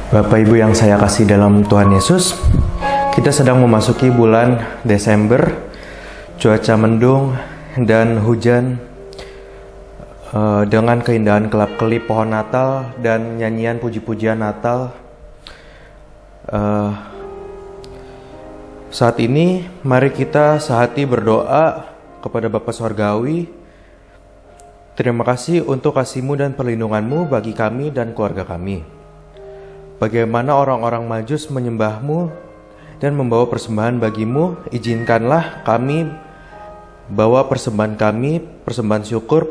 Bapak Ibu yang saya kasih dalam Tuhan Yesus, kita sedang memasuki bulan Desember, cuaca mendung dan hujan, dengan keindahan kelap-kelip pohon Natal dan nyanyian puji-pujian Natal. Saat ini mari kita sehati berdoa kepada Bapa Sorgawi. Terima kasih untuk kasih-Mu dan perlindungan-Mu bagi kami dan keluarga kami. Bagaimana orang-orang Majus menyembah-Mu dan membawa persembahan bagi-Mu, izinkanlah kami bawa persembahan kami, persembahan syukur,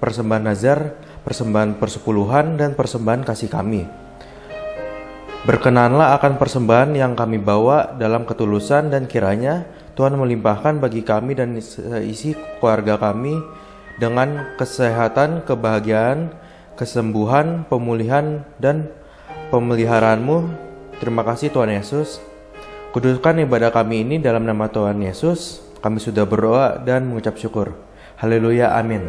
persembahan nazar, persembahan persepuluhan, dan persembahan kasih kami. Berkenanlah akan persembahan yang kami bawa dalam ketulusan, dan kiranya Tuhan melimpahkan bagi kami dan isi keluarga kami dengan kesehatan, kebahagiaan, kesembuhan, pemulihan, dan pemeliharaan-Mu. Terima kasih Tuhan Yesus. Kuduskan ibadah kami ini dalam nama Tuhan Yesus. Kami sudah berdoa dan mengucap syukur. Haleluya, amin.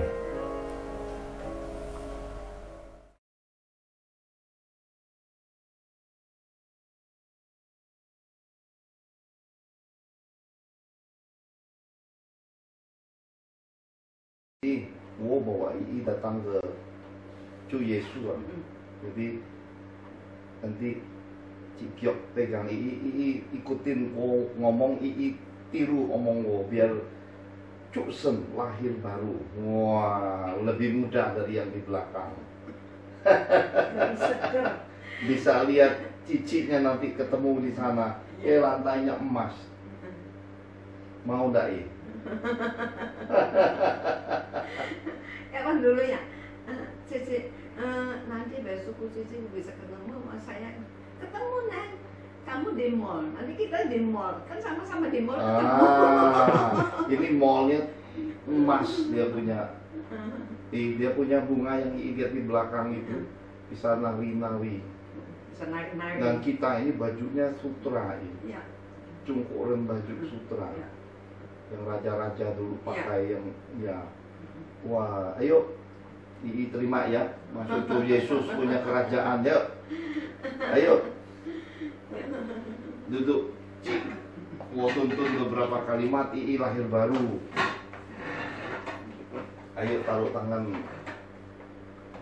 Gua bawa Ii datang ke Cu Yesus, jadi nanti Cikyok pegang Ii ikutin gua ngomong, Ii tiru omong gua biar Cuk Sen lahir baru. Wah, lebih mudah dari yang di belakang. Bisa lihat cicinya nanti ketemu di sana. Lantainya emas. Mau ndak Ii? Kapan dulu ya, Cici, nanti besok Cici bisa ketemu sama saya. Ketemu Neng, kamu di mall, nanti kita di mall, kan sama-sama di mall ketemu. Ini mallnya emas dia punya. Dia punya bunga yang lihat di belakang itu, bisa nari-nari. Bisa nari-nari. Dan kita ini bajunya sutra ini. Ya. Cungkuran baju sutra. Ya. Yang raja-raja dulu pakai yang ya. Wah, ayo diterima ya. Masuk Tuhan Yesus punya kerajaan, yuk. Ayo. Duduk. Gua tuntun beberapa kalimat, Ii lahir baru. Ayo taruh tangan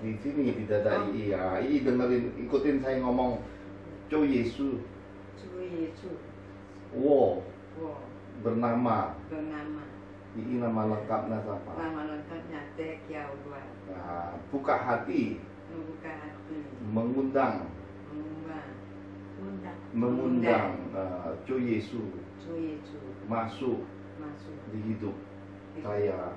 di sini di dada Ii ya. Ii dengerin, ikutin saya ngomong. Cu Yesus. Cu Yesus. Wow. Bernama Ini nama lengkapnya apa? Nama lengkapnya Teh Kiau Dua. Nah, buka hati, Membuka hati. mengundang Mengundang Chu Yesus Chu Yesus masuk masuk di hidup saya,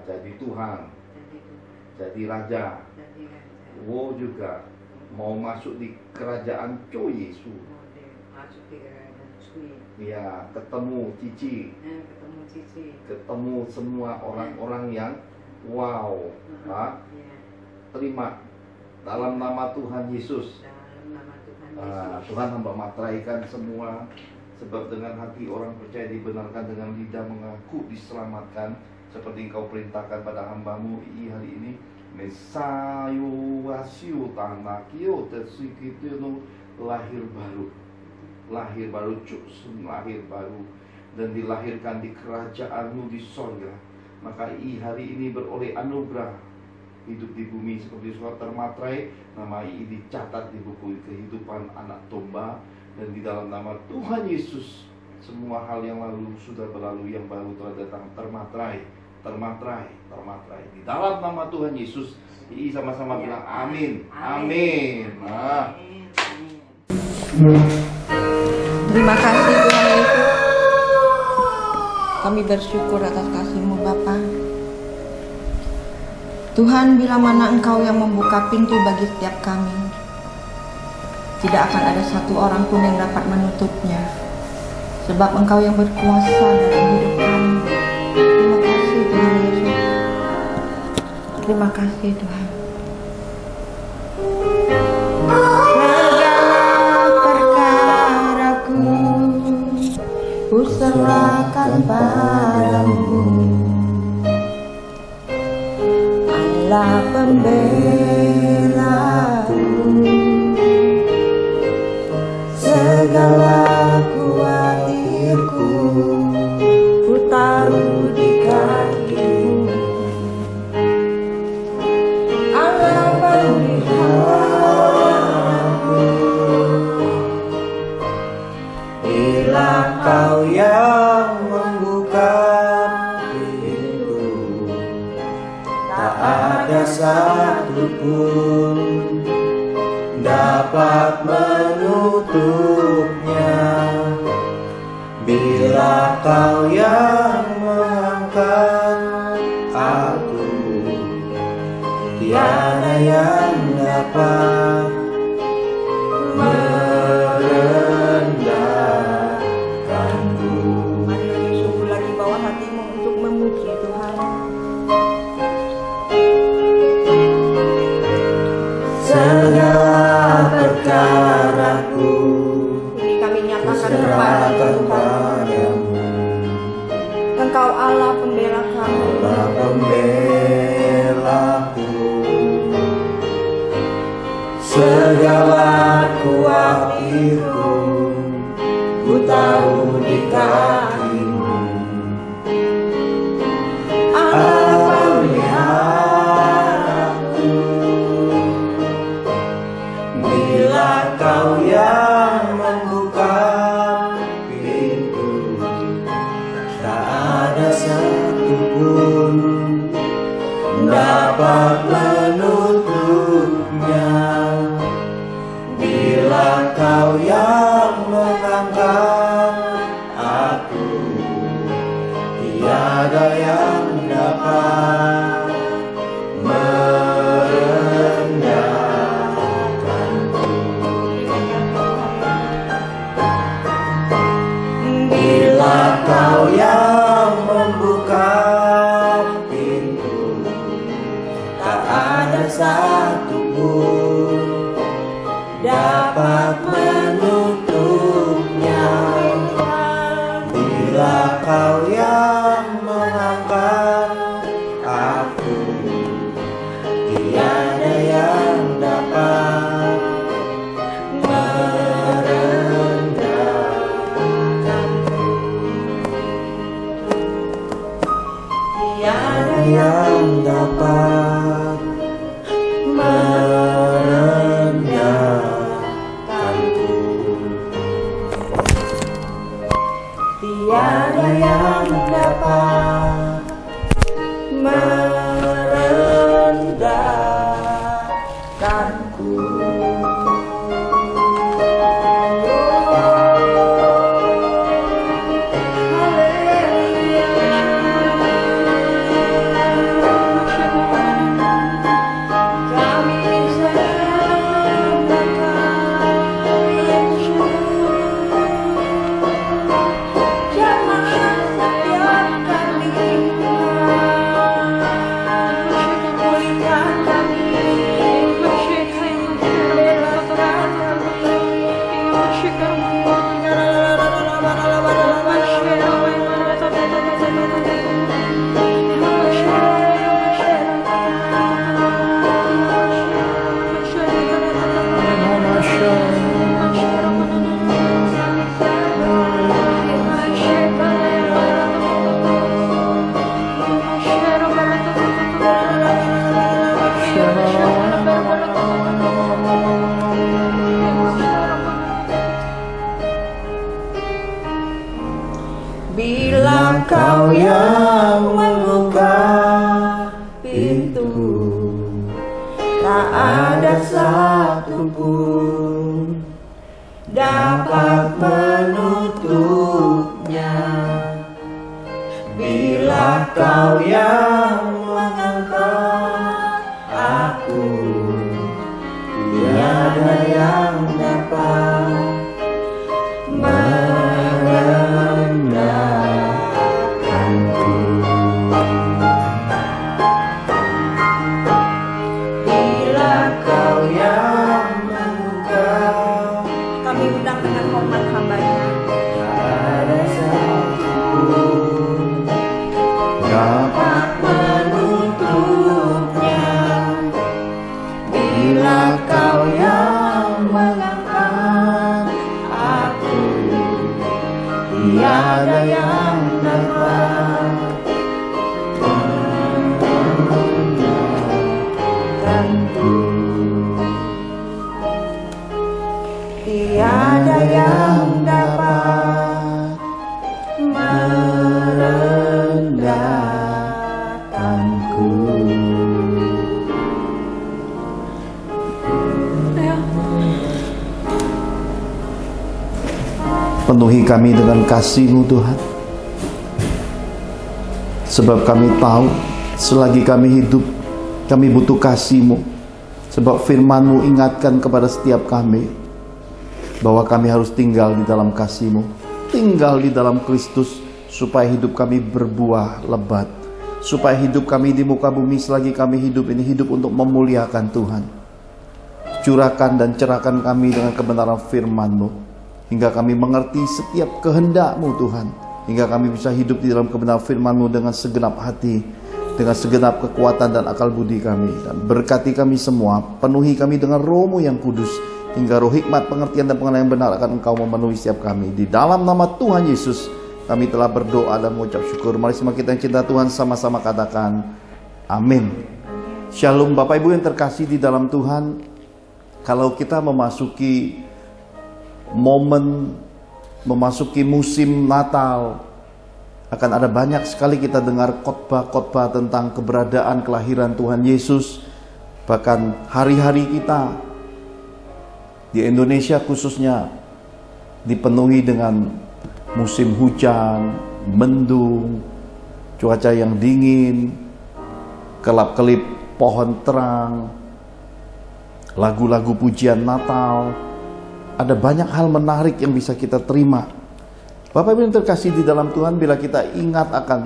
jadi Tuhan, jadi Tuhan, jadi Raja. jadi raja. Wo juga mau masuk di kerajaan Chu Yesus. Model masuk di kerajaan Cui. Ya, ketemu Cici, Ketemu Cici. ketemu semua orang-orang yang wow, Ya, terima dalam nama Tuhan Yesus. dalam nama Tuhan Yesus. Tuhan hamba materaikan semua, sebab dengan hati orang percaya dibenarkan, dengan lidah mengaku diselamatkan, seperti Engkau perintahkan pada hambamu hari ini. Mesayu wasiu tanakio tersikitino, lahir baru, lahir baru, lahir baru, dan dilahirkan di kerajaanmu di sorga. Maka hari ini beroleh anugerah hidup di bumi seperti surat termatrai. Nama ini dicatat di buku kehidupan anak domba, dan di dalam nama Tuhan Yesus semua hal yang lalu sudah berlalu, yang baru telah datang. Termatrai, termatrai, termatrai di dalam nama Tuhan Yesus. Ini sama-sama bilang amin, amin. Nah. Terima kasih Tuhan Yesus. Kami bersyukur atas kasih-Mu Bapa. Tuhan, bila mana Engkau yang membuka pintu bagi setiap kami, tidak akan ada satu orang pun yang dapat menutupnya, sebab Engkau yang berkuasa dalam hidup kami. Terima kasih Tuhan Yesus. Terima kasih Tuhan. Segala perkaraku ku serahkan padamu, Allah pembelaku. Segala kuatirku ku taruh di kaki-Mu, Allah peliharaku. Bila Kau yang membuka pintu, tak ada satupun dapat menutupnya. Bila Kau yang mengangkat aku, tiada yang dapat merendahkanku. Mari lebih sungguh lagi bawa hatimu untuk memuji Tuhan. Segala perkaraku ini kami nyatakan kepada Tuhan. Engkau Allah pembela kami, Allah pembelaku. Segala kuatirku ku taruh di kaki-Mu, Allah peliharaku. Bila Kau yang membuka pintu, tak ada satupun dapat menutupnya. Bila Kau yang mengangkat aku, tiada yang dapat merendahkanku. Bila Kau yang membuka pintu, tak ada satupun dapat menutupnya. Bila Kau yang mengangkat aku, tiada yang dapat merendahkanku. Tiada yang dapat merendahkanku. Tiada yang dapat tak ada satupun dapat menutupnya. Bila Kau yang mengangkat aku, tiada yang dapat merendahkanku. Bila Kau yang membuka, kami undang dengan hormat hamba-Nya, ada satupun dapat menutupnya. Bila Kau yang mengangkat aku, tiada yang dapat merendahkanku. Tiada yang dapat merendahkanku. Penuhi kami dengan kasih-Mu Tuhan, sebab kami tahu selagi kami hidup, kami butuh kasih-Mu. Sebab firman-Mu ingatkan kepada setiap kami bahwa kami harus tinggal di dalam kasih-Mu, tinggal di dalam Kristus, supaya hidup kami berbuah lebat, supaya hidup kami di muka bumi selagi kami hidup ini hidup untuk memuliakan Tuhan. Curahkan dan cerahkan kami dengan kebenaran firman-Mu, hingga kami mengerti setiap kehendak-Mu Tuhan, hingga kami bisa hidup di dalam kebenaran firman-Mu dengan segenap hati, dengan segenap kekuatan dan akal budi kami. Dan berkati kami semua, penuhi kami dengan Roh-Mu yang kudus, hingga roh hikmat, pengertian dan pengenalan yang benar akan Engkau memenuhi setiap kami. Di dalam nama Tuhan Yesus kami telah berdoa dan mengucap syukur. Mari semua kita yang cinta Tuhan sama-sama katakan amin. Shalom Bapak Ibu yang terkasih di dalam Tuhan. Kalau kita memasuki musim Natal, akan ada banyak sekali kita dengar khotbah-khotbah tentang keberadaan kelahiran Tuhan Yesus. Bahkan hari-hari kita di Indonesia khususnya dipenuhi dengan musim hujan, mendung, cuaca yang dingin, kelap-kelip pohon terang, lagu-lagu pujian Natal. Ada banyak hal menarik yang bisa kita terima. Bapak Ibu yang terkasih di dalam Tuhan, bila kita ingat akan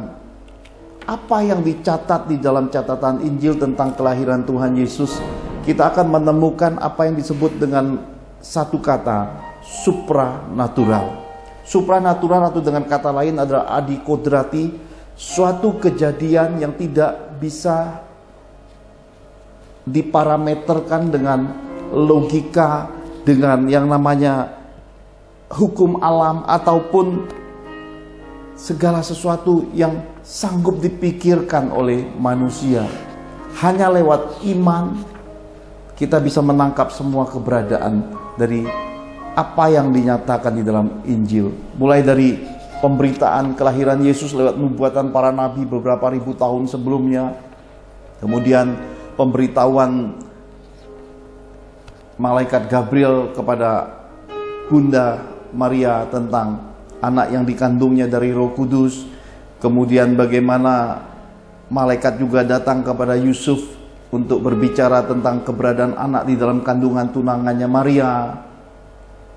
apa yang dicatat di dalam catatan Injil tentang kelahiran Tuhan Yesus, kita akan menemukan apa yang disebut dengan satu kata, supranatural. Supranatural atau dengan kata lain adalah adikodrati, suatu kejadian yang tidak bisa diparameterkan dengan logika, dengan yang namanya hukum alam, ataupun segala sesuatu yang sanggup dipikirkan oleh manusia. Hanya lewat iman kita bisa menangkap semua keberadaan dari apa yang dinyatakan di dalam Injil. Mulai dari pemberitaan kelahiran Yesus lewat nubuatan para nabi beberapa ribu tahun sebelumnya, kemudian pemberitahuan malaikat Gabriel kepada Bunda Maria tentang anak yang dikandungnya dari Roh Kudus. Kemudian bagaimana malaikat juga datang kepada Yusuf untuk berbicara tentang keberadaan anak di dalam kandungan tunangannya Maria.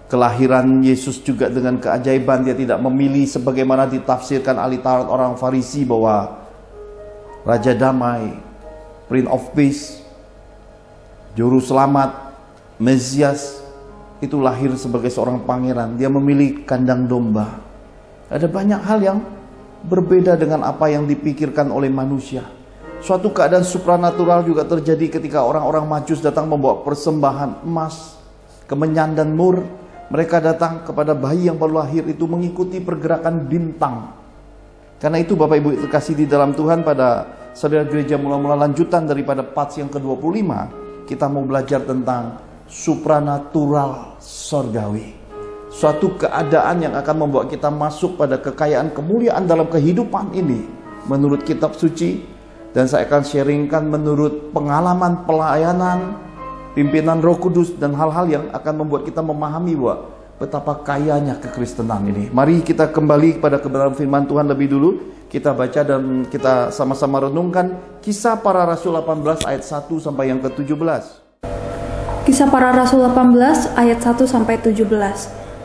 Kelahiran Yesus juga dengan keajaiban, dia tidak memilih sebagaimana ditafsirkan ahli Taurat orang Farisi bahwa Raja Damai, Prince of Peace, Juru Selamat, Mesias itu lahir sebagai seorang pangeran. Dia memilih kandang domba. Ada banyak hal yang berbeda dengan apa yang dipikirkan oleh manusia. Suatu keadaan supranatural juga terjadi ketika orang-orang Majus datang membawa persembahan emas, kemenyan dan mur. Mereka datang kepada bayi yang baru lahir itu mengikuti pergerakan bintang. Karena itu Bapak Ibu terkasih di dalam Tuhan, pada saudara gereja mula-mula lanjutan daripada parts yang ke-25, kita mau belajar tentang supranatural sorgawi. Suatu keadaan yang akan membawa kita masuk pada kekayaan kemuliaan dalam kehidupan ini menurut kitab suci. Dan saya akan sharingkan menurut pengalaman pelayanan pimpinan Roh Kudus dan hal-hal yang akan membuat kita memahami bahwa betapa kayanya kekristenan ini. Mari kita kembali kepada kebenaran firman Tuhan lebih dulu. Kita baca dan kita sama-sama renungkan Kisah Para Rasul 18 ayat 1 sampai yang ke-17. Kisah Para Rasul 18 ayat 1 sampai 17.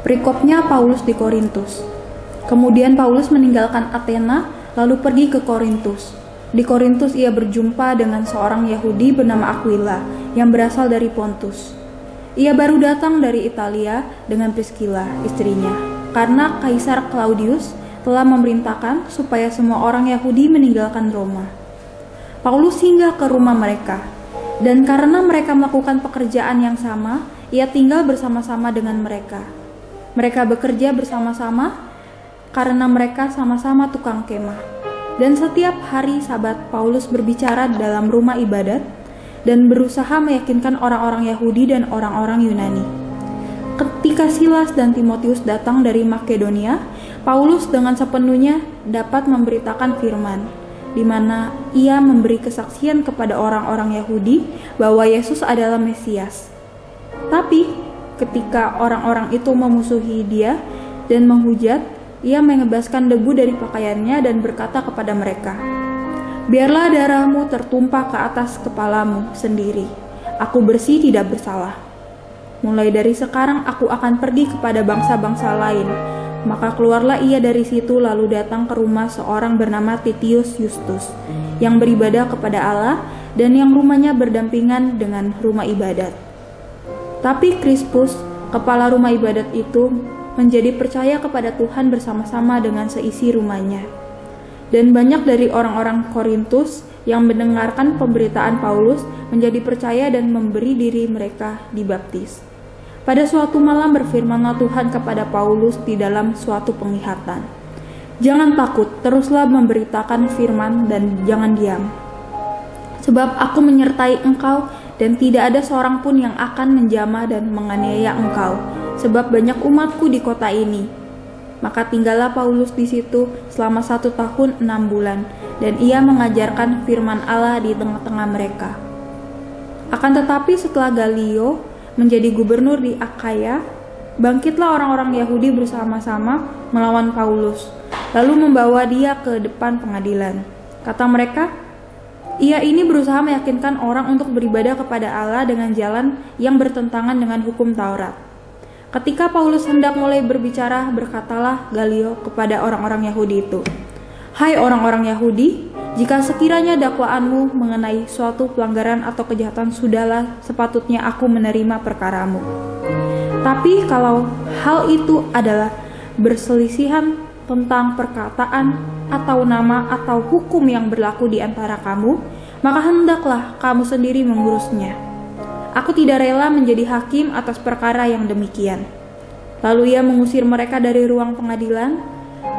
Perikopnya Paulus di Korintus. Kemudian Paulus meninggalkan Athena lalu pergi ke Korintus. Di Korintus ia berjumpa dengan seorang Yahudi bernama Aquila yang berasal dari Pontus. Ia baru datang dari Italia dengan Priscilla, istrinya, karena Kaisar Claudius telah memerintahkan supaya semua orang Yahudi meninggalkan Roma. Paulus singgah ke rumah mereka, dan karena mereka melakukan pekerjaan yang sama, ia tinggal bersama-sama dengan mereka. Mereka bekerja bersama-sama karena mereka sama-sama tukang kemah. Dan setiap hari Sabat, Paulus berbicara dalam rumah ibadat dan berusaha meyakinkan orang-orang Yahudi dan orang-orang Yunani. Ketika Silas dan Timotius datang dari Makedonia, Paulus dengan sepenuhnya dapat memberitakan firman, di mana ia memberi kesaksian kepada orang-orang Yahudi bahwa Yesus adalah Mesias. Tapi ketika orang-orang itu memusuhi dia dan menghujat, ia mengebaskan debu dari pakaiannya dan berkata kepada mereka, "Biarlah darahmu tertumpah ke atas kepalamu sendiri. Aku bersih, tidak bersalah. Mulai dari sekarang aku akan pergi kepada bangsa-bangsa lain." Maka keluarlah ia dari situ lalu datang ke rumah seorang bernama Titius Justus yang beribadah kepada Allah dan yang rumahnya berdampingan dengan rumah ibadat. Tapi Krispus, kepala rumah ibadat itu, menjadi percaya kepada Tuhan bersama-sama dengan seisi rumahnya. Dan banyak dari orang-orang Korintus yang mendengarkan pemberitaan Paulus menjadi percaya dan memberi diri mereka dibaptis. Pada suatu malam berfirmanlah Tuhan kepada Paulus di dalam suatu penglihatan, "Jangan takut, teruslah memberitakan firman dan jangan diam. Sebab aku menyertai engkau dan tidak ada seorang pun yang akan menjamah dan menganiaya engkau, sebab banyak umatku di kota ini." Maka tinggallah Paulus di situ selama 1 tahun 6 bulan, dan ia mengajarkan firman Allah di tengah-tengah mereka. Akan tetapi setelah Galio menjadi gubernur di Akhaya, bangkitlah orang-orang Yahudi bersama-sama melawan Paulus, lalu membawa dia ke depan pengadilan. Kata mereka, "Ia ini berusaha meyakinkan orang untuk beribadah kepada Allah dengan jalan yang bertentangan dengan hukum Taurat." Ketika Paulus hendak mulai berbicara, berkatalah Galio kepada orang-orang Yahudi itu, "Hai orang-orang Yahudi, jika sekiranya dakwaanmu mengenai suatu pelanggaran atau kejahatan, sudahlah sepatutnya aku menerima perkaramu. Tapi kalau hal itu adalah berselisihan tentang perkataan atau nama atau hukum yang berlaku di antara kamu, maka hendaklah kamu sendiri mengurusnya. Aku tidak rela menjadi hakim atas perkara yang demikian." Lalu ia mengusir mereka dari ruang pengadilan.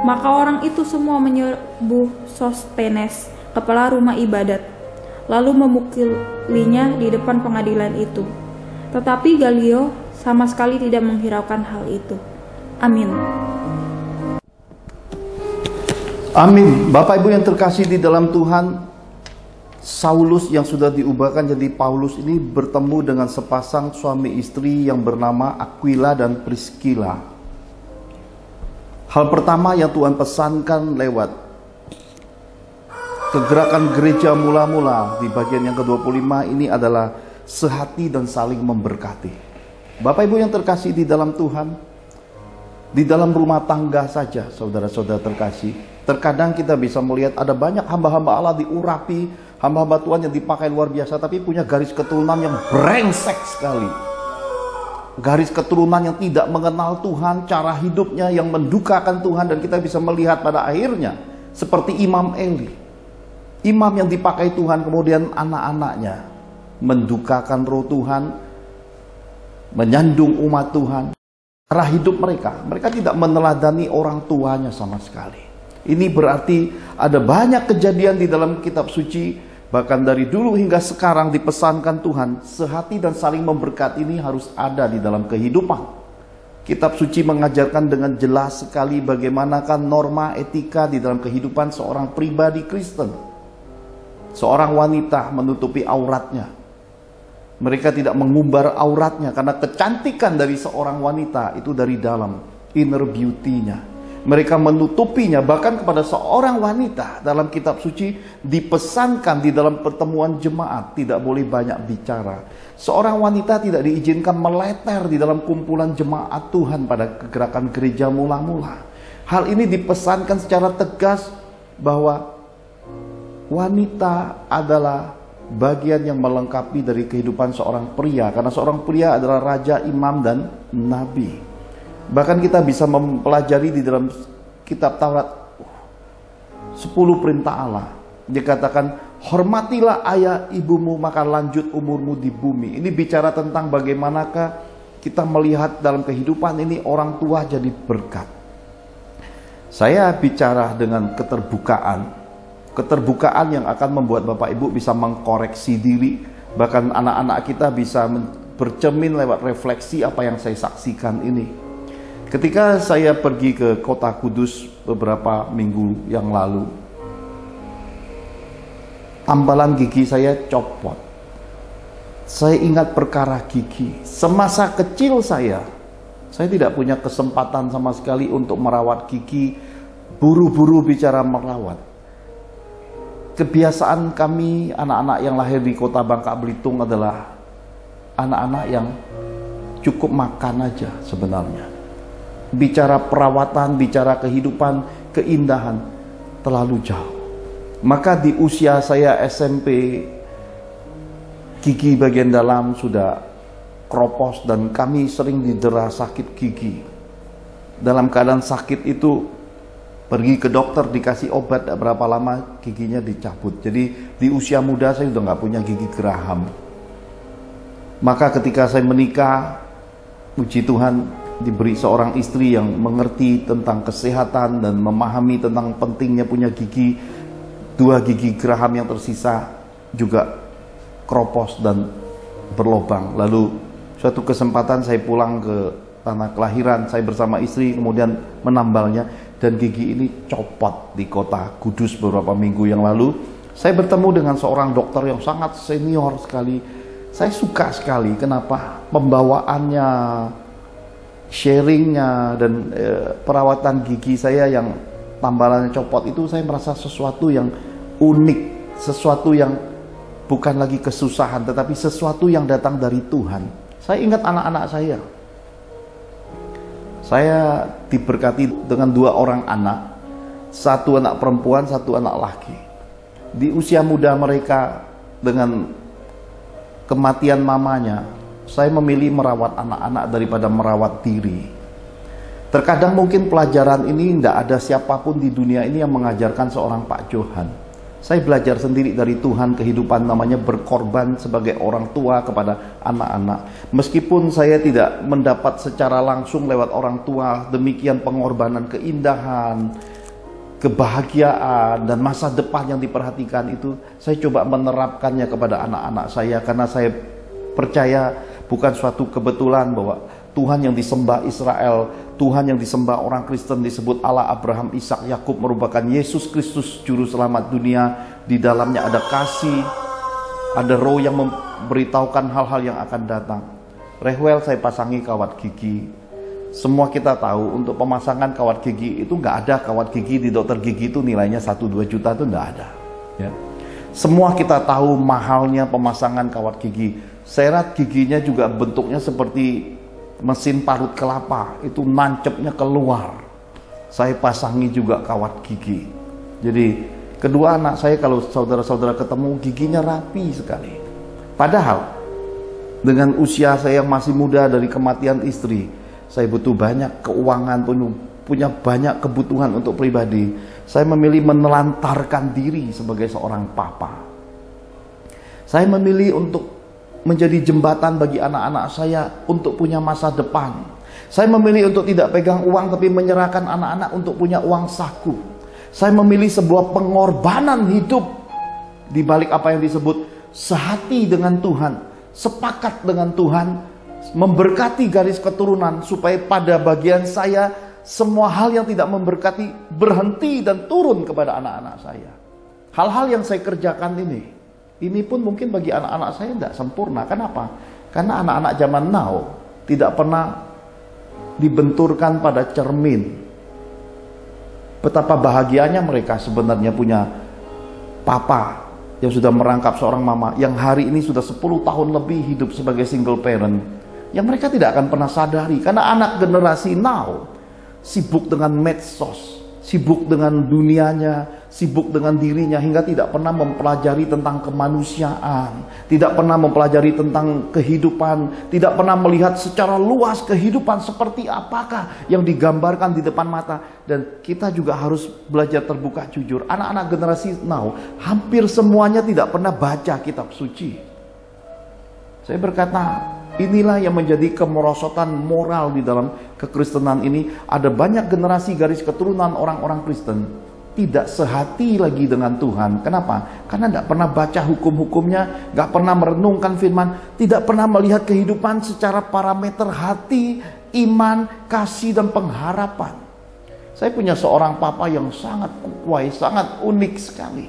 Maka orang itu semua menyerbu Sostenes, kepala rumah ibadat, lalu memukulinya di depan pengadilan itu. Tetapi Galio sama sekali tidak menghiraukan hal itu. Amin. Amin. Bapak Ibu yang terkasih di dalam Tuhan, Saulus yang sudah diubahkan jadi Paulus ini bertemu dengan sepasang suami istri yang bernama Aquila dan Priscilla. Hal pertama yang Tuhan pesankan lewat kegerakan gereja mula-mula di bagian yang ke-25 ini adalah sehati dan saling memberkati. Bapak Ibu yang terkasih di dalam Tuhan, di dalam rumah tangga saja, saudara-saudara terkasih, terkadang kita bisa melihat ada banyak hamba-hamba Allah diurapi, hamba-hamba Tuhan yang dipakai luar biasa, tapi punya garis keturunan yang brengsek sekali. Garis keturunan yang tidak mengenal Tuhan, cara hidupnya yang mendukakan Tuhan, dan kita bisa melihat pada akhirnya seperti Imam Eli, imam yang dipakai Tuhan, kemudian anak-anaknya mendukakan roh Tuhan, menyandung umat Tuhan. Cara hidup mereka tidak meneladani orang tuanya sama sekali. Ini berarti ada banyak kejadian di dalam kitab suci. Bahkan dari dulu hingga sekarang dipesankan Tuhan, sehati dan saling memberkati ini harus ada di dalam kehidupan. Kitab suci mengajarkan dengan jelas sekali bagaimanakah norma etika di dalam kehidupan seorang pribadi Kristen. Seorang wanita menutupi auratnya, Mereka tidak mengumbar auratnya, karena kecantikan dari seorang wanita itu dari dalam, inner beauty-nya. Mereka menutupinya. Bahkan kepada seorang wanita dalam kitab suci dipesankan di dalam pertemuan jemaat tidak boleh banyak bicara. Seorang wanita tidak diizinkan meleter di dalam kumpulan jemaat Tuhan pada kegerakan gereja mula-mula. Hal ini dipesankan secara tegas bahwa wanita adalah bagian yang melengkapi dari kehidupan seorang pria, karena seorang pria adalah raja, imam, dan nabi. Bahkan kita bisa mempelajari di dalam kitab Taurat 10 perintah Allah. Dikatakan, hormatilah ayah ibumu maka lanjut umurmu di bumi. Ini bicara tentang bagaimanakah kita melihat dalam kehidupan ini orang tua jadi berkat. Saya bicara dengan keterbukaan yang akan membuat Bapak Ibu bisa mengkoreksi diri. Bahkan anak-anak kita bisa bercermin lewat refleksi apa yang saya saksikan ini. Ketika saya pergi ke kota Kudus beberapa minggu yang lalu, tambalan gigi saya copot. Saya ingat perkara gigi. Semasa kecil saya tidak punya kesempatan sama sekali untuk merawat gigi. Buru-buru bicara merawat. Kebiasaan kami anak-anak yang lahir di kota Bangka Belitung adalah anak-anak yang cukup makan aja sebenarnya. Bicara perawatan, bicara kehidupan, keindahan terlalu jauh. Maka di usia saya SMP, gigi bagian dalam sudah kropos dan kami sering didera sakit gigi. Dalam keadaan sakit itu pergi ke dokter, dikasih obat, tidak berapa lama giginya dicabut. Jadi di usia muda saya sudah nggak punya gigi geraham. Maka ketika saya menikah, puji Tuhan diberi seorang istri yang mengerti tentang kesehatan dan memahami tentang pentingnya punya gigi. 2 gigi geraham yang tersisa juga kropos dan berlobang. Lalu suatu kesempatan saya pulang ke tanah kelahiran, saya bersama istri kemudian menambalnya, dan gigi ini copot di kota Kudus beberapa minggu yang lalu. Saya bertemu dengan seorang dokter yang sangat senior sekali. Saya suka sekali kenapa pembawaannya, sharingnya, dan perawatan gigi saya yang tambalannya copot itu, saya merasa sesuatu yang unik, sesuatu yang bukan lagi kesusahan, tetapi sesuatu yang datang dari Tuhan. Saya ingat anak-anak saya. Saya diberkati dengan 2 orang anak, 1 anak perempuan, 1 anak laki. Di usia muda mereka, dengan kematian mamanya, saya memilih merawat anak-anak daripada merawat diri. Terkadang mungkin pelajaran ini tidak ada siapapun di dunia ini yang mengajarkan seorang Pak Johan. Saya belajar sendiri dari Tuhan kehidupan namanya berkorban sebagai orang tua kepada anak-anak. Meskipun saya tidak mendapat secara langsung lewat orang tua demikian pengorbanan, keindahan, kebahagiaan, dan masa depan yang diperhatikan itu, saya coba menerapkannya kepada anak-anak saya. Karena saya percaya bukan suatu kebetulan bahwa Tuhan yang disembah Israel, Tuhan yang disembah orang Kristen disebut Allah Abraham, Ishak, Yakub merupakan Yesus Kristus Juru Selamat dunia. Di dalamnya ada kasih, ada roh yang memberitahukan hal-hal yang akan datang. Rehwel saya pasangi kawat gigi. Semua kita tahu untuk pemasangan kawat gigi itu nggak ada kawat gigi di dokter gigi itu nilainya 1-2 juta itu nggak ada. Ya. Semua kita tahu mahalnya pemasangan kawat gigi. Serat giginya juga bentuknya seperti mesin parut kelapa, itu nancepnya keluar. Saya pasangi juga kawat gigi. Jadi kedua anak saya kalau saudara-saudara ketemu giginya rapi sekali. Padahal dengan usia saya yang masih muda dari kematian istri, saya butuh banyak keuangan, punya banyak kebutuhan untuk pribadi. Saya memilih menelantarkan diri sebagai seorang papa. Saya memilih untuk menjadi jembatan bagi anak-anak saya untuk punya masa depan. Saya memilih untuk tidak pegang uang tapi menyerahkan anak-anak untuk punya uang saku. Saya memilih sebuah pengorbanan hidup di balik apa yang disebut sehati dengan Tuhan, sepakat dengan Tuhan, memberkati garis keturunan supaya pada bagian saya semua hal yang tidak memberkati berhenti dan turun kepada anak-anak saya. Hal-hal yang saya kerjakan ini Ini pun mungkin bagi anak-anak saya tidak sempurna. Kenapa? Karena anak-anak zaman now tidak pernah dibenturkan pada cermin. Betapa bahagianya mereka sebenarnya punya papa yang sudah merangkap seorang mama yang hari ini sudah 10 tahun lebih hidup sebagai single parent, yang mereka tidak akan pernah sadari. Karena anak generasi now sibuk dengan medsos, sibuk dengan dunianya, sibuk dengan dirinya, hingga tidak pernah mempelajari tentang kemanusiaan, tidak pernah mempelajari tentang kehidupan, tidak pernah melihat secara luas kehidupan seperti apakah yang digambarkan di depan mata. Dan kita juga harus belajar terbuka jujur. Anak-anak generasi now hampir semuanya tidak pernah baca kitab suci. Saya berkata, inilah yang menjadi kemerosotan moral di dalam kekristenan ini. Ada banyak generasi garis keturunan orang-orang Kristen tidak sehati lagi dengan Tuhan. Kenapa? Karena tidak pernah baca hukum-hukumnya, nggak pernah merenungkan firman, tidak pernah melihat kehidupan secara parameter hati, iman, kasih, dan pengharapan. Saya punya seorang papa yang sangat kukuai, sangat unik sekali.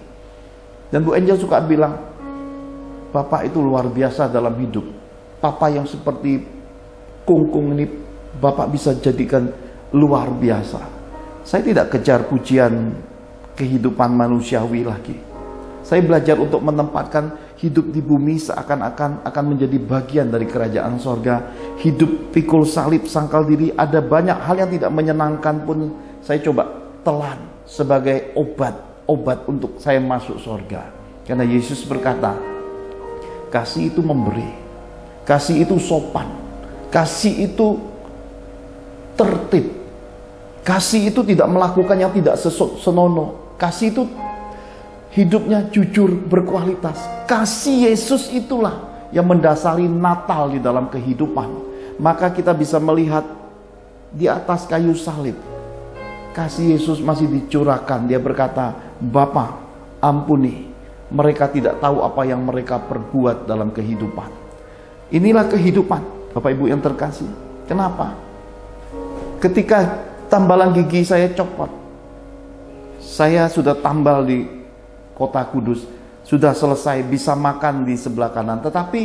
Dan Bu Angel suka bilang, Bapak itu luar biasa dalam hidup. Papa yang seperti kungkung ini Bapak bisa jadikan luar biasa. Saya tidak kejar pujian kehidupan manusiawi lagi. Saya belajar untuk menempatkan hidup di bumi seakan-akan akan menjadi bagian dari kerajaan sorga. Hidup pikul salib, sangkal diri, ada banyak hal yang tidak menyenangkan pun saya coba telan sebagai obat untuk saya masuk sorga. Karena Yesus berkata, kasih itu memberi, kasih itu sopan, kasih itu tertib, kasih itu tidak melakukan yang tidak senonoh, kasih itu hidupnya jujur, berkualitas. Kasih Yesus itulah yang mendasari Natal di dalam kehidupan. Maka kita bisa melihat di atas kayu salib, kasih Yesus masih dicurahkan. Dia berkata, Bapa, ampuni, mereka tidak tahu apa yang mereka perbuat dalam kehidupan. Inilah kehidupan, Bapak Ibu yang terkasih. Kenapa? Ketika tambalan gigi saya copot, saya sudah tambal di kota Kudus, sudah selesai, bisa makan di sebelah kanan. Tetapi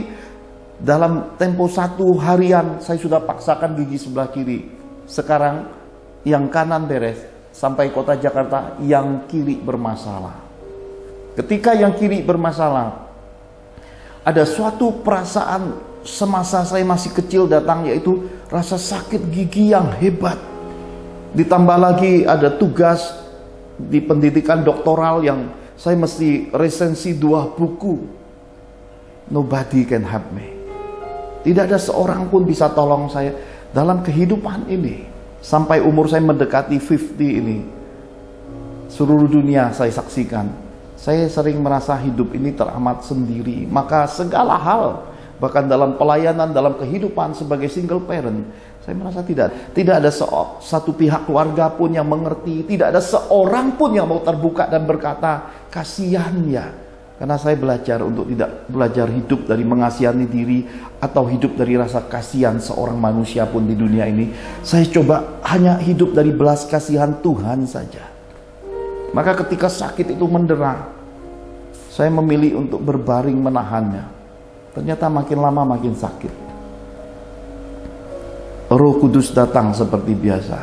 dalam tempo 1 harian saya sudah paksakan gigi sebelah kiri. Sekarang yang kanan beres, sampai kota Jakarta yang kiri bermasalah. Ketika yang kiri bermasalah, ada suatu perasaan semasa saya masih kecil datang, yaitu rasa sakit gigi yang hebat. Ditambah lagi ada tugas di pendidikan doktoral yang saya mesti resensi 2 buku. Nobody can help me. Tidak ada seorang pun bisa tolong saya dalam kehidupan ini. Sampai umur saya mendekati 50 ini, seluruh dunia saya saksikan, saya sering merasa hidup ini teramat sendiri. Maka segala hal, bahkan dalam pelayanan, dalam kehidupan sebagai single parent, saya merasa tidak ada satu pihak keluarga pun yang mengerti, tidak ada seorang pun yang mau terbuka dan berkata, kasihan ya. Karena saya belajar untuk tidak belajar hidup dari mengasihani diri atau hidup dari rasa kasihan seorang manusia pun di dunia ini. Saya coba hanya hidup dari belas kasihan Tuhan saja. Maka ketika sakit itu mendera, saya memilih untuk berbaring menahannya. Ternyata makin lama makin sakit. Roh Kudus datang seperti biasa.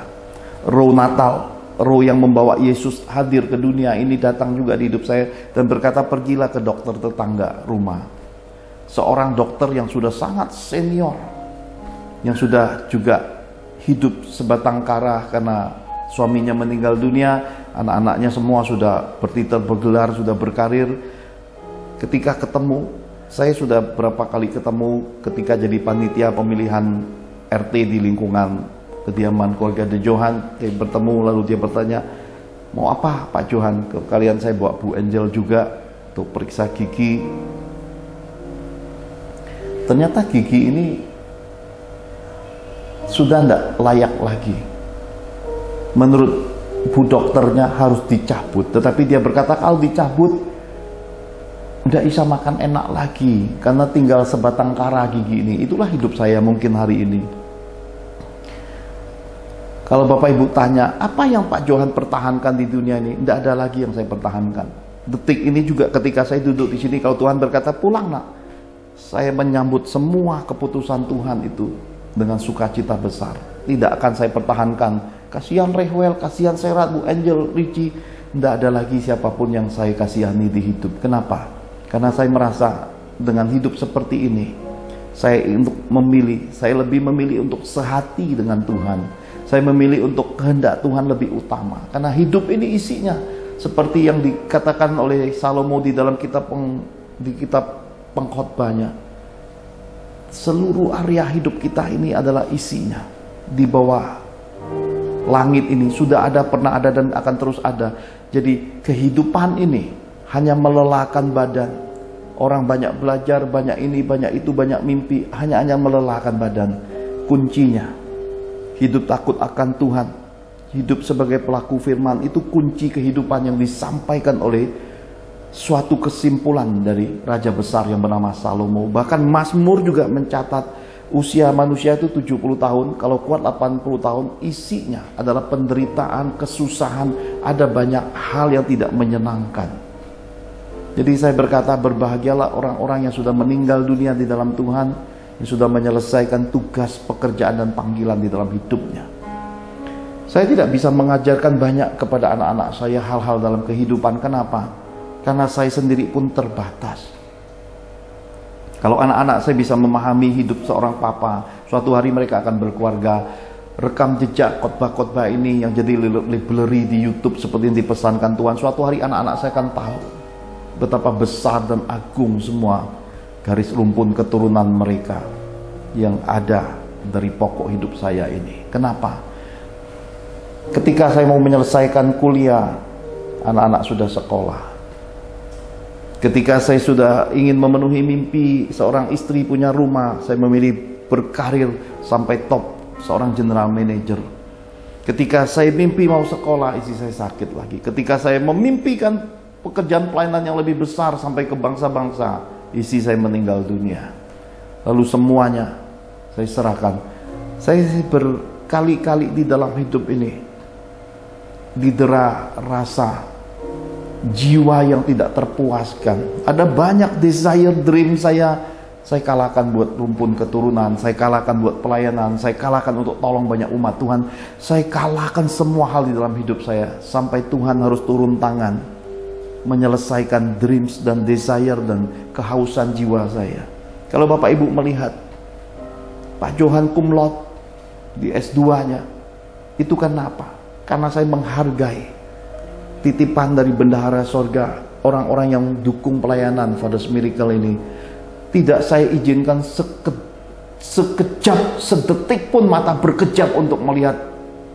Roh Natal, roh yang membawa Yesus hadir ke dunia ini datang juga di hidup saya dan berkata, pergilah ke dokter tetangga rumah. Seorang dokter yang sudah sangat senior, yang sudah juga hidup sebatang kara karena suaminya meninggal dunia, anak-anaknya semua sudah bertitel bergelar, sudah berkarir. Ketika ketemu, saya sudah berapa kali ketemu ketika jadi panitia pemilihan RT di lingkungan kediaman keluarga De Johan. Dia bertemu lalu dia bertanya, mau apa Pak Johan? Kalian saya bawa Bu Angel juga untuk periksa gigi. Ternyata gigi ini sudah tidak layak lagi. Menurut Bu dokternya harus dicabut. Tetapi dia berkata kalau dicabut tidak bisa makan enak lagi karena tinggal sebatang kara gigi ini. Itulah hidup saya mungkin hari ini. Kalau Bapak Ibu tanya, apa yang Pak Johan pertahankan di dunia ini? Tidak ada lagi yang saya pertahankan. detik ini juga ketika saya duduk di sini, kalau Tuhan berkata pulang nak, saya menyambut semua keputusan Tuhan itu dengan sukacita besar. Tidak akan saya pertahankan. Kasihan Rehwel, kasihan Serat, Bu Angel, Richie. Tidak ada lagi siapapun yang saya kasihani di hidup. Kenapa? Karena saya merasa dengan hidup seperti ini, saya lebih memilih untuk sehati dengan Tuhan. Saya memilih untuk kehendak Tuhan lebih utama. Karena hidup ini isinya seperti yang dikatakan oleh Salomo di dalam kitab pengkhotbahnya. Seluruh area hidup kita ini adalah isinya. Di bawah langit ini sudah ada, pernah ada, dan akan terus ada. Jadi kehidupan ini hanya melelahkan badan. Orang banyak belajar, banyak ini, banyak itu, banyak mimpi, hanya melelahkan badan. Kuncinya hidup takut akan Tuhan, hidup sebagai pelaku firman, itu kunci kehidupan yang disampaikan oleh suatu kesimpulan dari raja besar yang bernama Salomo. Bahkan Mazmur juga mencatat usia manusia itu 70 tahun, kalau kuat 80 tahun. Isinya adalah penderitaan, kesusahan, ada banyak hal yang tidak menyenangkan. Jadi saya berkata, berbahagialah orang-orang yang sudah meninggal dunia di dalam Tuhan, yang sudah menyelesaikan tugas, pekerjaan, dan panggilan di dalam hidupnya. Saya tidak bisa mengajarkan banyak kepada anak-anak saya hal-hal dalam kehidupan. Kenapa? Karena saya sendiri pun terbatas. Kalau anak-anak saya bisa memahami hidup seorang papa, suatu hari mereka akan berkeluarga. Rekam jejak khotbah-khotbah ini yang jadi library di YouTube seperti yang dipesankan Tuhan. Suatu hari anak-anak saya akan tahu betapa besar dan agung semua garis rumpun keturunan mereka yang ada dari pokok hidup saya ini. Kenapa? Ketika saya mau menyelesaikan kuliah, anak-anak sudah sekolah. Ketika saya sudah ingin memenuhi mimpi seorang istri punya rumah, saya memilih berkarir sampai top, seorang general manager. Ketika saya mimpi mau sekolah, istri saya sakit lagi. Ketika saya memimpikan pekerjaan pelayanan yang lebih besar sampai ke bangsa-bangsa, istri saya meninggal dunia. Lalu semuanya saya serahkan. Saya berkali-kali di dalam hidup ini didera rasa jiwa yang tidak terpuaskan. Ada banyak desire, dream saya kalahkan buat rumpun keturunan, saya kalahkan buat pelayanan, saya kalahkan untuk tolong banyak umat Tuhan. Saya kalahkan semua hal di dalam hidup saya, sampai Tuhan harus turun tangan menyelesaikan dreams dan desire dan kehausan jiwa saya. Kalau Bapak Ibu melihat Pak Johan cum laude di S2-nya, itu kenapa? Karena saya menghargai titipan dari bendahara sorga, orang-orang yang dukung pelayanan Father's Miracle ini. Tidak saya izinkan sekejap, sedetik pun mata berkejap untuk melihat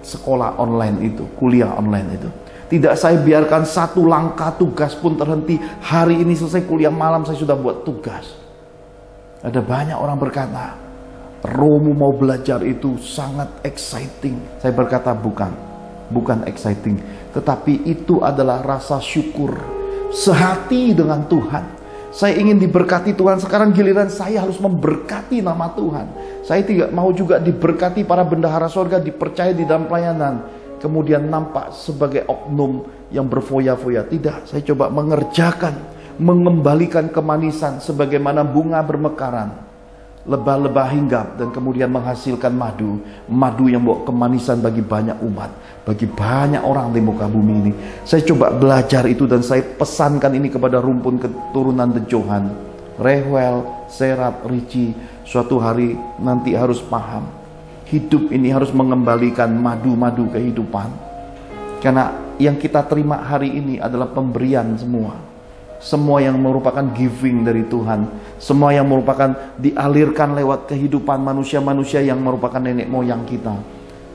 sekolah online itu, kuliah online itu. Tidak saya biarkan satu langkah tugas pun terhenti. Hari ini selesai kuliah, malam saya sudah buat tugas. Ada banyak orang berkata, Romo mau belajar itu sangat exciting. Saya berkata bukan exciting, tetapi itu adalah rasa syukur, sehati dengan Tuhan. Saya ingin diberkati Tuhan, sekarang giliran saya harus memberkati nama Tuhan. Saya tidak mau juga diberkati para bendahara sorga, dipercaya di dalam pelayanan, kemudian nampak sebagai oknum yang berfoya-foya. Tidak, saya coba mengerjakan, mengembalikan kemanisan sebagaimana bunga bermekaran, lebah-lebah hinggap, dan kemudian menghasilkan madu yang bawa kemanisan bagi banyak umat, bagi banyak orang di muka bumi ini. Saya coba belajar itu, dan saya pesankan ini kepada rumpun keturunan The Johan, Rehwel, Serat, Richie. Suatu hari nanti harus paham, hidup ini harus mengembalikan madu-madu kehidupan. Karena yang kita terima hari ini adalah pemberian semua. Semua yang merupakan giving dari Tuhan, semua yang merupakan dialirkan lewat kehidupan manusia-manusia yang merupakan nenek moyang kita,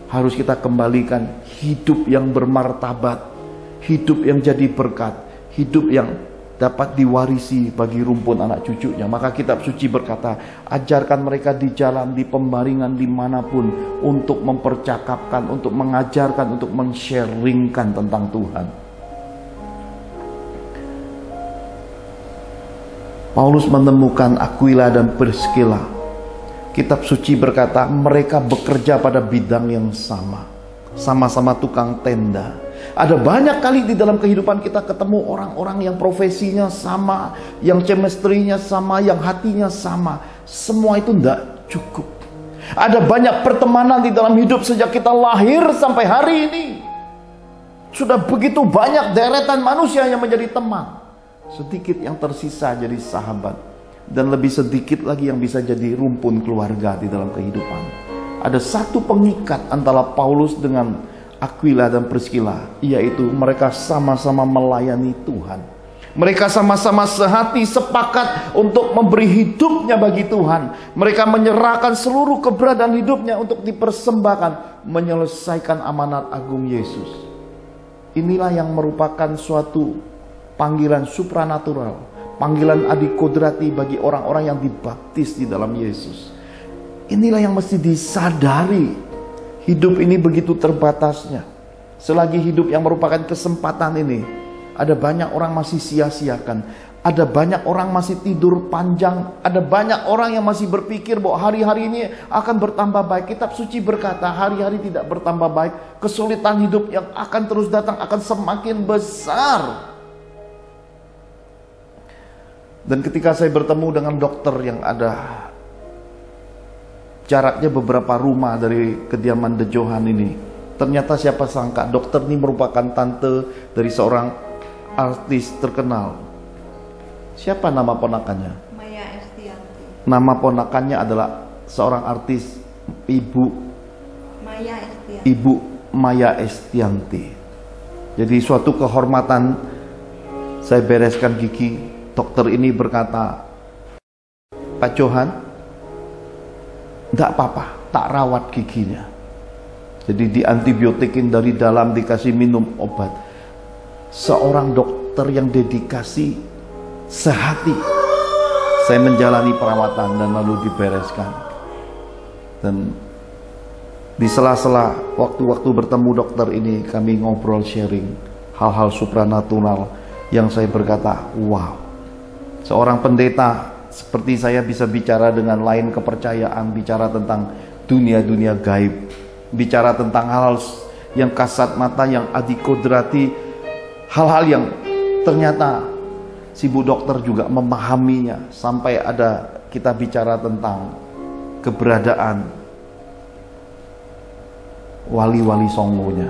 harus kita kembalikan. Hidup yang bermartabat, hidup yang jadi berkat, hidup yang dapat diwarisi bagi rumpun anak cucunya. Maka kitab suci berkata, ajarkan mereka di jalan, di pembaringan, dimanapun, untuk mempercakapkan, untuk mengajarkan, untuk men-sharingkan tentang Tuhan. Paulus menemukan Aquila dan Priscilla. Kitab suci berkata mereka bekerja pada bidang yang sama. Sama-sama tukang tenda. Ada banyak kali di dalam kehidupan kita ketemu orang-orang yang profesinya sama, yang chemistry-nya sama, yang hatinya sama. Semua itu tidak cukup. Ada banyak pertemanan di dalam hidup sejak kita lahir sampai hari ini. Sudah begitu banyak deretan manusia yang menjadi teman. Sedikit yang tersisa jadi sahabat. Dan lebih sedikit lagi yang bisa jadi rumpun keluarga di dalam kehidupan. Ada satu pengikat antara Paulus dengan Aquila dan Priscilla, yaitu mereka sama-sama melayani Tuhan. Mereka sama-sama sehati sepakat untuk memberi hidupnya bagi Tuhan. Mereka menyerahkan seluruh keberadaan hidupnya untuk dipersembahkan, menyelesaikan amanat agung Yesus. Inilah yang merupakan suatu panggilan supranatural, panggilan adikodrati bagi orang-orang yang dibaptis di dalam Yesus. Inilah yang mesti disadari. Hidup ini begitu terbatasnya. Selagi hidup yang merupakan kesempatan ini, ada banyak orang masih sia-siakan. Ada banyak orang masih tidur panjang. Ada banyak orang yang masih berpikir bahwa hari-hari ini akan bertambah baik. Kitab suci berkata hari-hari tidak bertambah baik. Kesulitan hidup yang akan terus datang akan semakin besar. Dan ketika saya bertemu dengan dokter yang ada jaraknya beberapa rumah dari kediaman De Johan ini, ternyata siapa sangka dokter ini merupakan tante dari seorang artis terkenal. Siapa nama ponakannya? Maya Estianti. Nama ponakannya adalah seorang artis, Ibu Maya Estianti. Jadi suatu kehormatan, saya bereskan gigi. Dokter ini berkata, Pak Johan, tidak apa-apa, tak rawat giginya. Jadi diantibiotikin dari dalam, dikasih minum obat. Seorang dokter yang dedikasi sehati. Saya menjalani perawatan dan lalu dibereskan. Dan di sela-sela waktu-waktu bertemu dokter ini, kami ngobrol sharing hal-hal supranatural yang saya berkata, wow, seorang pendeta seperti saya bisa bicara dengan lain kepercayaan, bicara tentang dunia-dunia gaib, bicara tentang hal-hal yang kasat mata, yang adikodrati, hal-hal yang ternyata si Bu Dokter juga memahaminya. Sampai ada kita bicara tentang keberadaan wali-wali Songonya.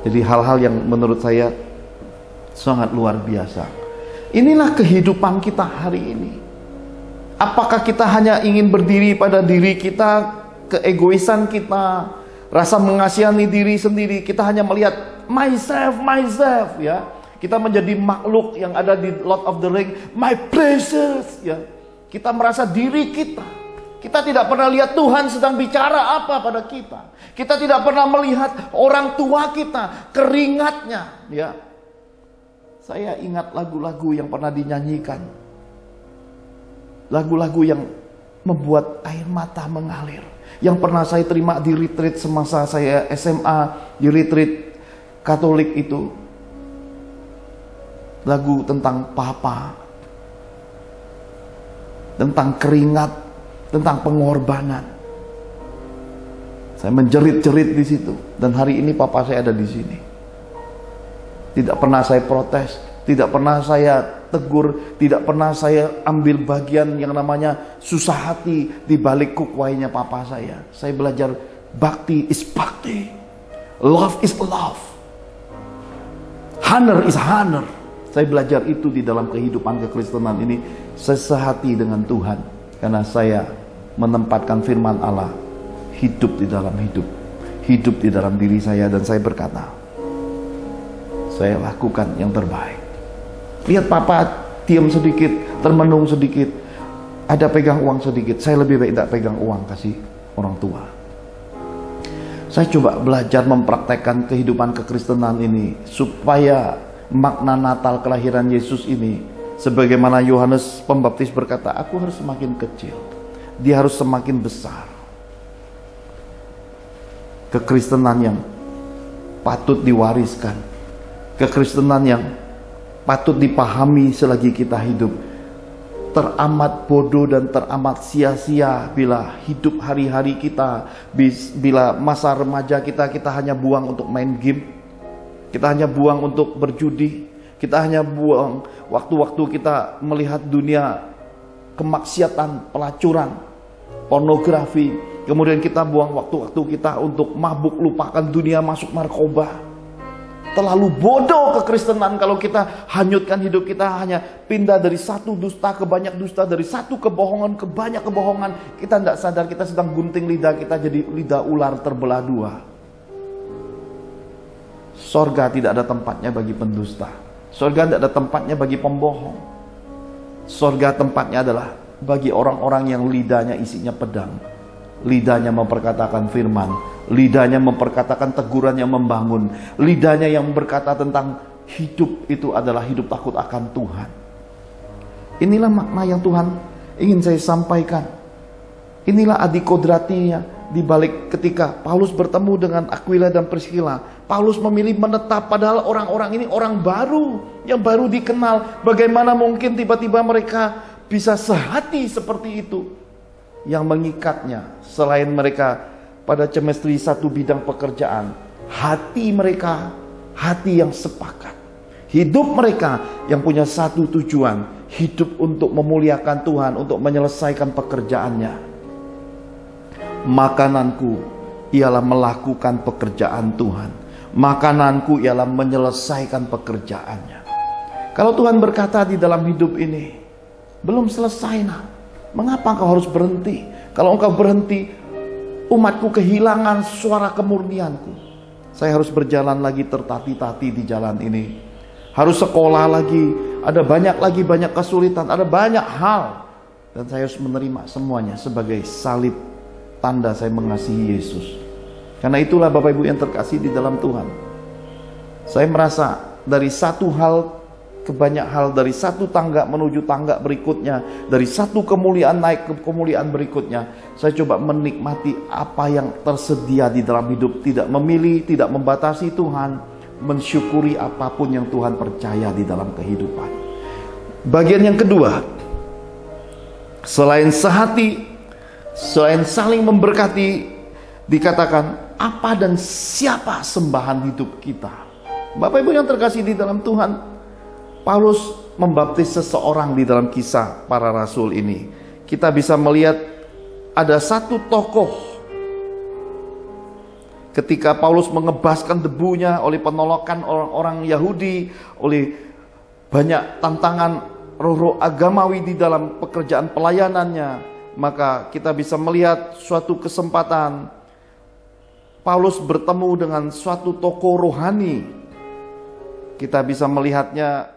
Jadi hal-hal yang menurut saya sangat luar biasa. Inilah kehidupan kita hari ini. Apakah kita hanya ingin berdiri pada diri kita, keegoisan kita, rasa mengasihani diri sendiri, kita hanya melihat myself, ya. Kita menjadi makhluk yang ada di Lord of the Ring, my precious, ya. Kita merasa diri kita. Kita tidak pernah lihat Tuhan sedang bicara apa pada kita. Kita tidak pernah melihat orang tua kita, keringatnya, ya. Saya ingat lagu-lagu yang pernah dinyanyikan. Lagu-lagu yang membuat air mata mengalir. Yang pernah saya terima di retreat semasa saya SMA, di retreat Katolik itu. Lagu tentang Papa, tentang keringat, tentang pengorbanan. Saya menjerit-jerit di situ. Dan hari ini Papa saya ada di sini. Tidak pernah saya protes, tidak pernah saya tegur, tidak pernah saya ambil bagian yang namanya susah hati di balik kukwainya Papa saya. Saya belajar bakti is bakti, love is love, honor is honor. Saya belajar itu di dalam kehidupan kekristenan ini. Saya sehati dengan Tuhan karena saya menempatkan firman Allah hidup di dalam hidup di dalam diri saya. Dan saya berkata, saya lakukan yang terbaik. Lihat Papa diam sedikit, termenung sedikit, ada pegang uang sedikit. Saya lebih baik tidak pegang uang, kasih orang tua. Saya coba belajar mempraktekkan kehidupan kekristenan ini supaya makna Natal kelahiran Yesus ini, sebagaimana Yohanes Pembaptis berkata, aku harus semakin kecil, dia harus semakin besar. Kekristenan yang patut diwariskan, kekristenan yang patut dipahami selagi kita hidup. Teramat bodoh dan teramat sia-sia bila hidup hari-hari kita, bila masa remaja kita hanya buang untuk main game. Kita hanya buang untuk berjudi. Kita hanya buang waktu-waktu kita melihat dunia kemaksiatan, pelacuran, pornografi. Kemudian kita buang waktu-waktu kita untuk mabuk, lupakan dunia, masuk narkoba. Terlalu bodoh kekristenan kalau kita hanyutkan hidup kita hanya pindah dari satu dusta ke banyak dusta, dari satu kebohongan ke banyak kebohongan. Kita tidak sadar kita sedang gunting lidah kita jadi lidah ular terbelah dua. Sorga tidak ada tempatnya bagi pendusta. Sorga tidak ada tempatnya bagi pembohong. Sorga tempatnya adalah bagi orang-orang yang lidahnya isinya pedang. Lidahnya memperkatakan firman. Lidahnya memperkatakan teguran yang membangun. Lidahnya yang berkata tentang hidup itu adalah hidup takut akan Tuhan. Inilah makna yang Tuhan ingin saya sampaikan. Inilah adikodratinya di balik ketika Paulus bertemu dengan Aquila dan Priscilla. Paulus memilih menetap padahal orang-orang ini orang baru yang baru dikenal. Bagaimana mungkin tiba-tiba mereka bisa sehati seperti itu? Yang mengikatnya selain mereka pada chemistry satu bidang pekerjaan, hati mereka hati yang sepakat. Hidup mereka yang punya satu tujuan, hidup untuk memuliakan Tuhan, untuk menyelesaikan pekerjaannya. Makananku ialah melakukan pekerjaan Tuhan. Makananku ialah menyelesaikan pekerjaannya. Kalau Tuhan berkata di dalam hidup ini, belum selesai nak, mengapa engkau harus berhenti? Kalau engkau berhenti, umatku kehilangan suara kemurnianku. Saya harus berjalan lagi tertati-tati di jalan ini. Harus sekolah lagi, ada banyak kesulitan, ada banyak hal. Dan saya harus menerima semuanya sebagai salib tanda saya mengasihi Yesus. Karena itulah Bapak Ibu yang terkasih di dalam Tuhan, saya merasa dari satu hal ke banyak hal, dari satu tangga menuju tangga berikutnya, dari satu kemuliaan naik ke kemuliaan berikutnya. Saya coba menikmati apa yang tersedia di dalam hidup, tidak memilih, tidak membatasi Tuhan, mensyukuri apapun yang Tuhan percaya di dalam kehidupan. Bagian yang kedua, selain sehati, selain saling memberkati, dikatakan apa dan siapa sembahan hidup kita. Bapak Ibu yang terkasih di dalam Tuhan, Paulus membaptis seseorang di dalam Kisah Para Rasul ini. Kita bisa melihat ada satu tokoh ketika Paulus mengebaskan debunya oleh penolakan orang-orang Yahudi, oleh banyak tantangan roh-roh agamawi di dalam pekerjaan pelayanannya. Maka kita bisa melihat suatu kesempatan Paulus bertemu dengan suatu tokoh rohani. Kita bisa melihatnya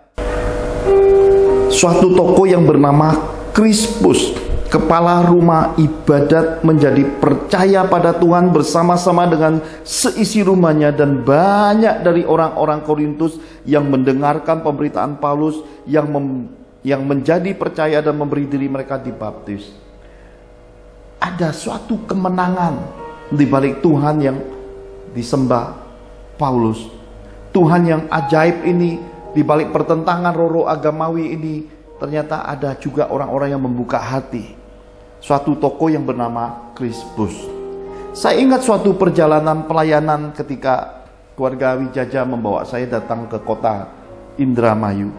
suatu tokoh yang bernama Krispus, kepala rumah ibadat, menjadi percaya pada Tuhan bersama-sama dengan seisi rumahnya. Dan banyak dari orang-orang Korintus yang mendengarkan pemberitaan Paulus, yang menjadi percaya dan memberi diri mereka dibaptis. Ada suatu kemenangan di balik Tuhan yang disembah Paulus. Tuhan yang ajaib ini, di balik pertentangan roh-roh agamawi ini, ternyata ada juga orang-orang yang membuka hati. Suatu tokoh yang bernama Krispus. Saya ingat suatu perjalanan pelayanan ketika keluarga Wijaja membawa saya datang ke kota Indramayu.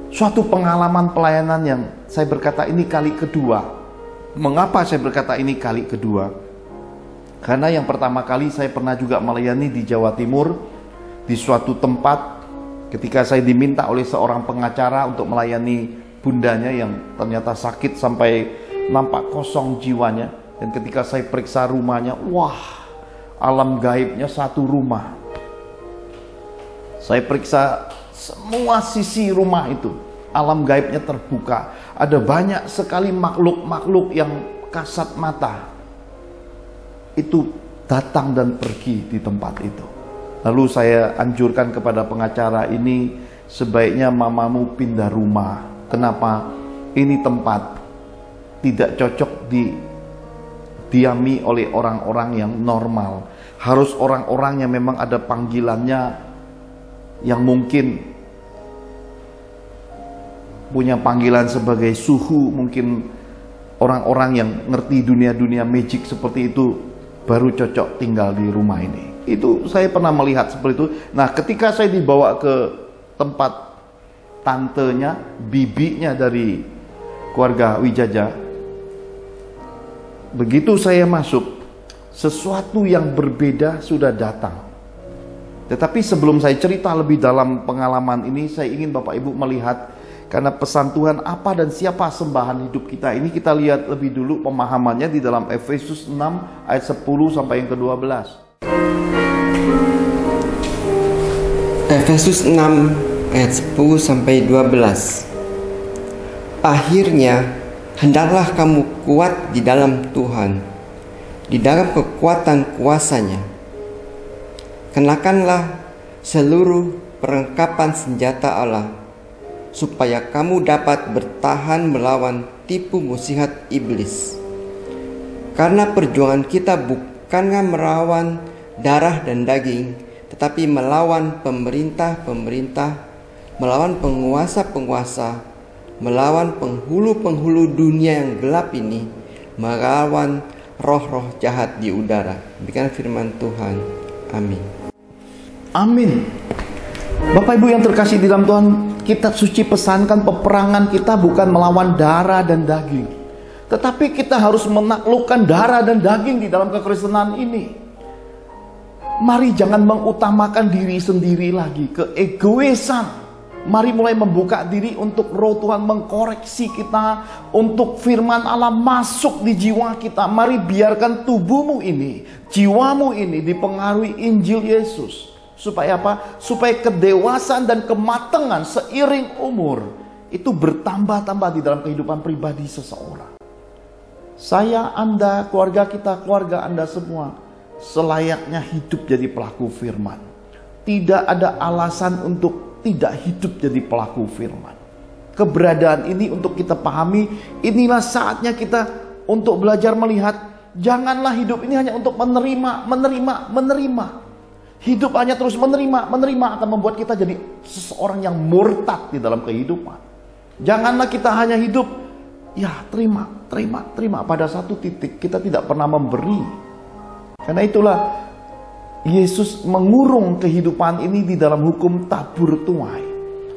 Suatu pengalaman pelayanan yang saya berkata ini kali kedua. Mengapa saya berkata ini kali kedua? Karena yang pertama kali saya pernah juga melayani di Jawa Timur, di suatu tempat ketika saya diminta oleh seorang pengacara untuk melayani bundanya yang ternyata sakit sampai nampak kosong jiwanya. Dan ketika saya periksa rumahnya, wah, alam gaibnya satu rumah. Saya periksa semua sisi rumah itu, alam gaibnya terbuka. Ada banyak sekali makhluk-makhluk yang kasat mata itu datang dan pergi di tempat itu. Lalu saya anjurkan kepada pengacara ini, sebaiknya mamamu pindah rumah. Kenapa? Ini tempat tidak cocok didiami oleh orang-orang yang normal. Harus orang-orang yang memang ada panggilannya, yang mungkin punya panggilan sebagai suhu, mungkin orang-orang yang ngerti dunia-dunia magic seperti itu baru cocok tinggal di rumah ini. Itu saya pernah melihat seperti itu. Nah, ketika saya dibawa ke tempat tantenya, bibinya dari keluarga Wijaja, begitu saya masuk, sesuatu yang berbeda sudah datang. Tetapi sebelum saya cerita lebih dalam pengalaman ini, saya ingin Bapak Ibu melihat, karena pesan Tuhan apa dan siapa sembahan hidup kita. Ini kita lihat lebih dulu pemahamannya di dalam Efesus 6 ayat 10 sampai yang ke-12. Efesus 6 ayat 10 sampai 12. Akhirnya hendaklah kamu kuat di dalam Tuhan, di dalam kekuatan kuasa-Nya. Kenakanlah seluruh perlengkapan senjata Allah, supaya kamu dapat bertahan melawan tipu muslihat iblis. Karena perjuangan kita bukanlah melawan darah dan daging, tetapi melawan pemerintah-pemerintah, melawan penguasa-penguasa, melawan penghulu-penghulu dunia yang gelap ini, melawan roh-roh jahat di udara. Demikian firman Tuhan. Amin. Amin. Bapak Ibu yang terkasih di dalam Tuhan, kitab suci pesankan peperangan kita bukan melawan darah dan daging, tetapi kita harus menaklukkan darah dan daging di dalam kekristenan ini. Mari jangan mengutamakan diri sendiri lagi, keegoisan. Mari mulai membuka diri untuk roh Tuhan mengkoreksi kita, untuk firman Allah masuk di jiwa kita. Mari biarkan tubuhmu ini, jiwamu ini dipengaruhi Injil Yesus. Supaya apa? Supaya kedewasaan dan kematangan seiring umur itu bertambah-tambah di dalam kehidupan pribadi seseorang. Saya, Anda, keluarga kita, keluarga Anda semua selayaknya hidup jadi pelaku firman. Tidak ada alasan untuk tidak hidup jadi pelaku firman. Keberadaan ini untuk kita pahami, inilah saatnya kita untuk belajar melihat, janganlah hidup ini hanya untuk menerima. Hidup hanya terus menerima akan membuat kita jadi seseorang yang murtad di dalam kehidupan. Janganlah kita hanya hidup, ya terima. Pada satu titik kita tidak pernah memberi. Karena itulah Yesus mengurung kehidupan ini di dalam hukum tabur tuai.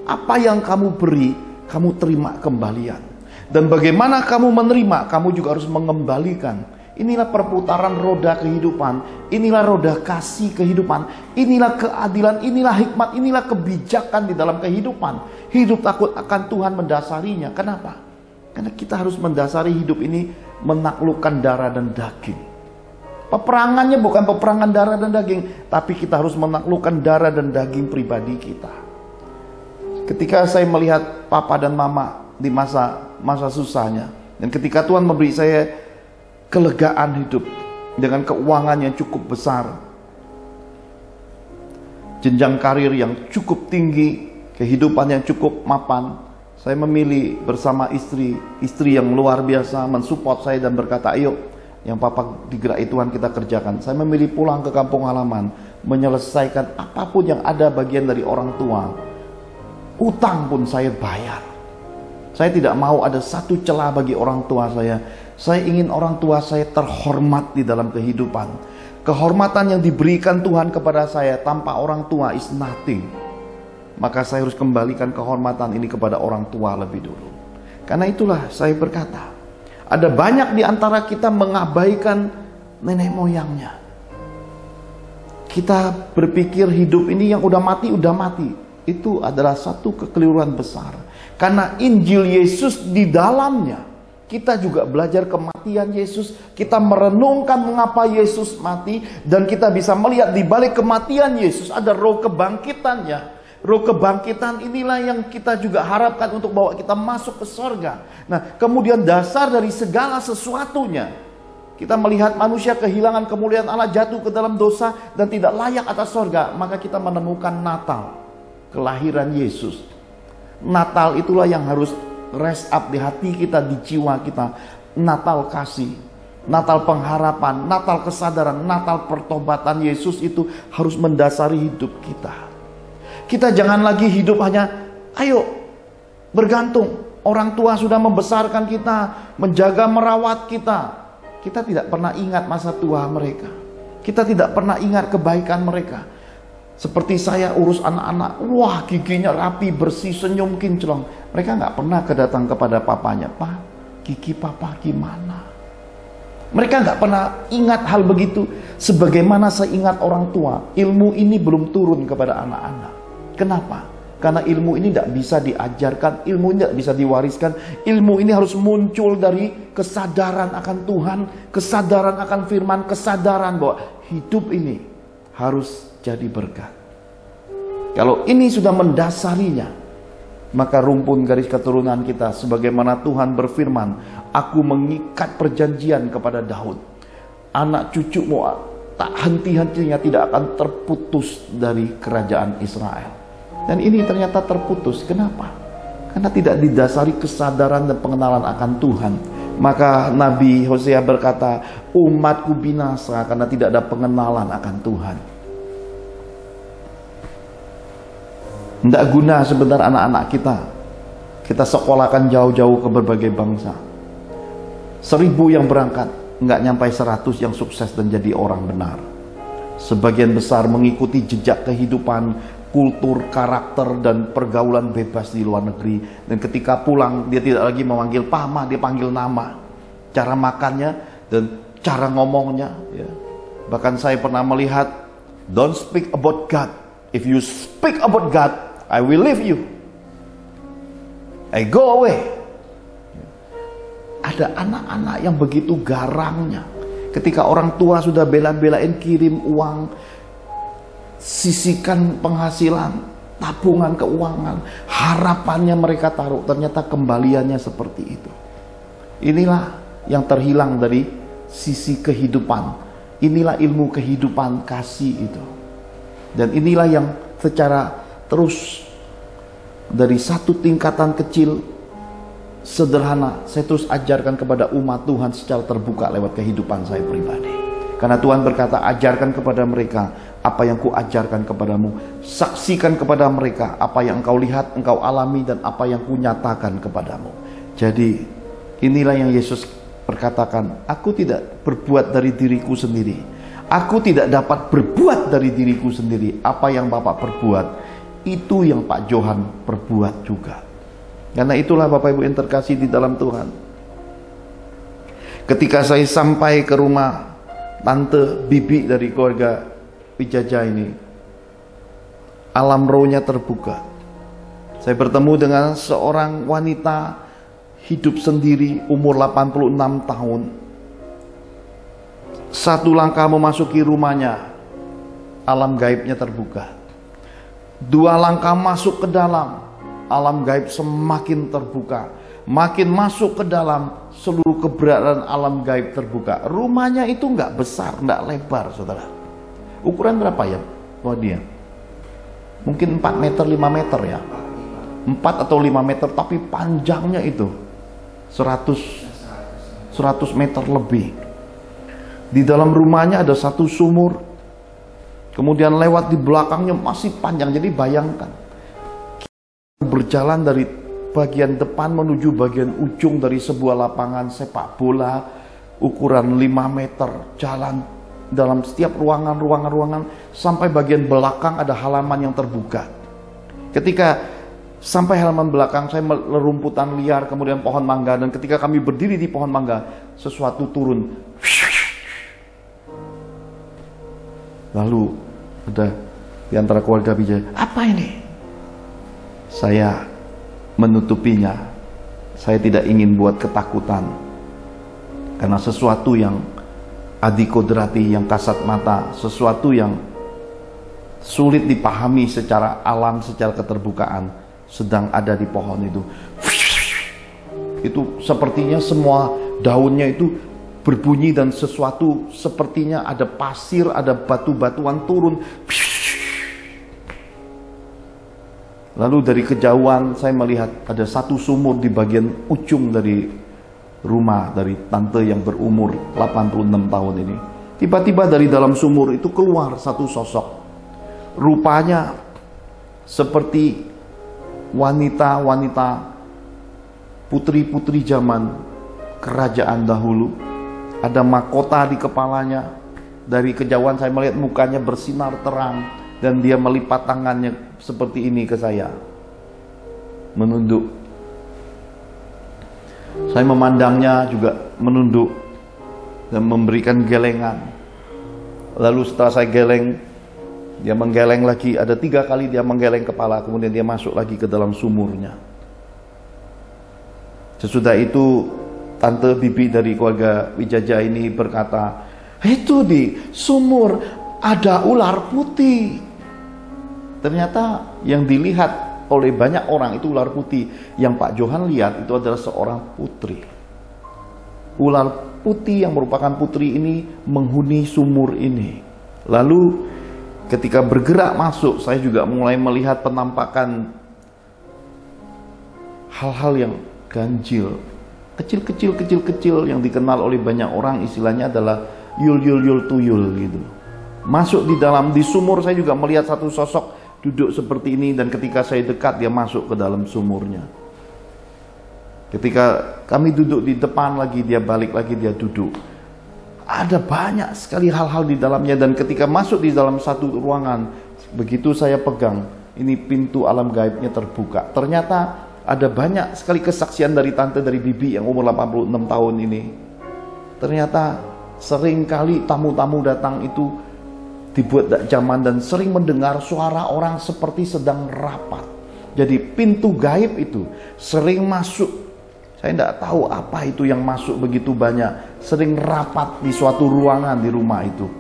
Apa yang kamu beri, kamu terima kembalian. Dan bagaimana kamu menerima, kamu juga harus mengembalikan. Inilah perputaran roda kehidupan, inilah roda kasih kehidupan, inilah keadilan, inilah hikmat, inilah kebijakan di dalam kehidupan. Hidup takut akan Tuhan mendasarinya. Kenapa? Karena kita harus mendasari hidup ini menaklukkan darah dan daging. Peperangannya bukan peperangan darah dan daging, tapi kita harus menaklukkan darah dan daging pribadi kita. Ketika saya melihat papa dan mama di masa susahnya, dan ketika Tuhan memberi saya kelegaan hidup dengan keuangan yang cukup besar, jenjang karir yang cukup tinggi, kehidupan yang cukup mapan, saya memilih bersama istri yang luar biasa mensupport saya dan berkata, ayo yang papa digerai Tuhan kita kerjakan. Saya memilih pulang ke kampung halaman, menyelesaikan apapun yang ada bagian dari orang tua. Utang pun saya bayar. Saya tidak mau ada satu celah bagi orang tua saya. Saya ingin orang tua saya terhormat di dalam kehidupan. Kehormatan yang diberikan Tuhan kepada saya tanpa orang tua is nothing. Maka saya harus kembalikan kehormatan ini kepada orang tua lebih dulu. Karena itulah saya berkata, ada banyak di antara kita mengabaikan nenek moyangnya. Kita berpikir hidup ini yang udah mati. Itu adalah satu kekeliruan besar. Karena Injil Yesus di dalamnya, kita juga belajar kematian Yesus. Kita merenungkan mengapa Yesus mati. Dan kita bisa melihat di balik kematian Yesus ada roh kebangkitannya. Roh kebangkitan inilah yang kita juga harapkan untuk bawa kita masuk ke sorga. Nah, kemudian dasar dari segala sesuatunya, kita melihat manusia kehilangan kemuliaan Allah, jatuh ke dalam dosa dan tidak layak atas sorga. Maka kita menemukan Natal, kelahiran Yesus. Natal itulah yang harus rest up di hati kita, di jiwa kita. Natal kasih, Natal pengharapan, Natal kesadaran, Natal pertobatan. Yesus itu harus mendasari hidup kita. Kita jangan lagi hidup hanya, ayo bergantung. Orang tua sudah membesarkan kita, menjaga merawat kita. Kita tidak pernah ingat masa tua mereka. Kita tidak pernah ingat kebaikan mereka. Seperti saya urus anak-anak, wah giginya rapi, bersih, senyum kinclong. Mereka nggak pernah kedatang kepada papanya, Pak, gigi papa gimana? Mereka nggak pernah ingat hal begitu. Sebagaimana saya ingat orang tua, ilmu ini belum turun kepada anak-anak. Kenapa? Karena ilmu ini tidak bisa diajarkan, ilmu ini tidak bisa diwariskan. Ilmu ini harus muncul dari kesadaran akan Tuhan, kesadaran akan firman, kesadaran bahwa hidup ini harus jadi berkat. Kalau ini sudah mendasarinya, maka rumpun garis keturunan kita, sebagaimana Tuhan berfirman, aku mengikat perjanjian kepada Daud. Anak cucumu tak henti-hentinya tidak akan terputus dari kerajaan Israel. Dan ini ternyata terputus. Kenapa? Karena tidak didasari kesadaran dan pengenalan akan Tuhan. Maka Nabi Hosea berkata, umatku binasa karena tidak ada pengenalan akan Tuhan. Tidak guna sebentar anak-anak kita sekolahkan jauh-jauh ke berbagai bangsa. 1000 yang berangkat, nggak nyampai 100 yang sukses dan jadi orang benar. Sebagian besar mengikuti jejak kehidupan, kultur, karakter, dan pergaulan bebas di luar negeri. Dan ketika pulang, dia tidak lagi memanggil pama, dia panggil nama. Cara makannya dan cara ngomongnya. Ya. Bahkan saya pernah melihat, don't speak about God. If you speak about God, I will leave you. I go away. Ada anak-anak yang begitu garangnya. Ketika orang tua sudah bela-belain kirim uang, sisihkan penghasilan, tabungan keuangan, harapannya mereka taruh, ternyata kembaliannya seperti itu. Inilah yang terhilang dari sisi kehidupan. Inilah ilmu kehidupan kasih itu. Dan inilah yang secara terus dari satu tingkatan kecil sederhana saya terus ajarkan kepada umat Tuhan secara terbuka lewat kehidupan saya pribadi. Karena Tuhan berkata, ajarkan kepada mereka apa yang kuajarkan kepadamu. Saksikan kepada mereka apa yang engkau lihat, engkau alami, dan apa yang kunyatakan kepadamu. Jadi inilah yang Yesus berkatakan, aku tidak berbuat dari diriku sendiri. Aku tidak dapat berbuat dari diriku sendiri. Apa yang Bapak perbuat, itu yang Pak Johan perbuat juga. Karena itulah Bapak Ibu yang terkasih di dalam Tuhan. Ketika saya sampai ke rumah tante bibi dari keluarga Wijaja ini, alam rohnya terbuka. Saya bertemu dengan seorang wanita hidup sendiri, umur 86 tahun. Satu langkah memasuki rumahnya, alam gaibnya terbuka. 2 langkah masuk ke dalam, alam gaib semakin terbuka. Makin masuk ke dalam, seluruh keberadaan alam gaib terbuka. Rumahnya itu nggak besar, nggak lebar, saudara. Ukuran berapa ya, dia? Mungkin 4 meter, 5 meter ya. 4 atau 5 meter, tapi panjangnya itu 100 meter lebih. Di dalam rumahnya ada satu sumur. Kemudian lewat di belakangnya masih panjang. Jadi bayangkan, berjalan dari bagian depan menuju bagian ujung dari sebuah lapangan sepak bola ukuran 5 meter, jalan dalam setiap ruangan sampai bagian belakang ada halaman yang terbuka. Ketika sampai halaman belakang, saya merumputan liar, kemudian pohon mangga, dan ketika kami berdiri di pohon mangga, sesuatu turun. Lalu ada di antara keluarga Bijaya, apa ini? Saya menutupinya. Saya tidak ingin buat ketakutan, karena sesuatu yang adikodrati, yang kasat mata, sesuatu yang sulit dipahami secara alam, secara keterbukaan, sedang ada di pohon itu. Itu sepertinya semua daunnya itu berbunyi, dan sesuatu sepertinya ada pasir, ada batu-batuan turun. Lalu dari kejauhan saya melihat ada satu sumur di bagian ujung dari rumah dari tante yang berumur 86 tahun ini. Tiba-tiba dari dalam sumur itu keluar satu sosok. Rupanya seperti wanita-wanita, putri-putri zaman kerajaan dahulu. Ada mahkota di kepalanya. Dari kejauhan saya melihat mukanya bersinar terang. Dan dia melipat tangannya seperti ini ke saya. Menunduk. Saya memandangnya juga menunduk. Dan memberikan gelengan. Lalu setelah saya geleng, dia menggeleng lagi. Ada 3 kali dia menggeleng kepala. Kemudian dia masuk lagi ke dalam sumurnya. Sesudah itu tante bibi dari keluarga Wijaya ini berkata, itu di sumur ada ular putih. Ternyata yang dilihat oleh banyak orang itu ular putih. Yang Pak Johan lihat itu adalah seorang putri. Ular putih yang merupakan putri ini menghuni sumur ini. Lalu ketika bergerak masuk, saya juga mulai melihat penampakan hal-hal yang ganjil, kecil yang dikenal oleh banyak orang, istilahnya adalah yul tuyul gitu. Masuk di sumur, saya juga melihat satu sosok duduk seperti ini, dan ketika saya dekat dia masuk ke dalam sumurnya. Ketika kami duduk di depan lagi, dia balik lagi, dia duduk. Ada banyak sekali hal-hal di dalamnya, dan ketika masuk di dalam satu ruangan, begitu saya pegang, ini pintu alam gaibnya terbuka. Ternyata ada banyak sekali kesaksian dari tante, dari bibi yang umur 86 tahun ini. Ternyata sering kali tamu-tamu datang itu dibuat zaman dan sering mendengar suara orang seperti sedang rapat. Jadi pintu gaib itu sering masuk. Saya tidak tahu apa itu yang masuk begitu banyak. Sering rapat di suatu ruangan di rumah itu.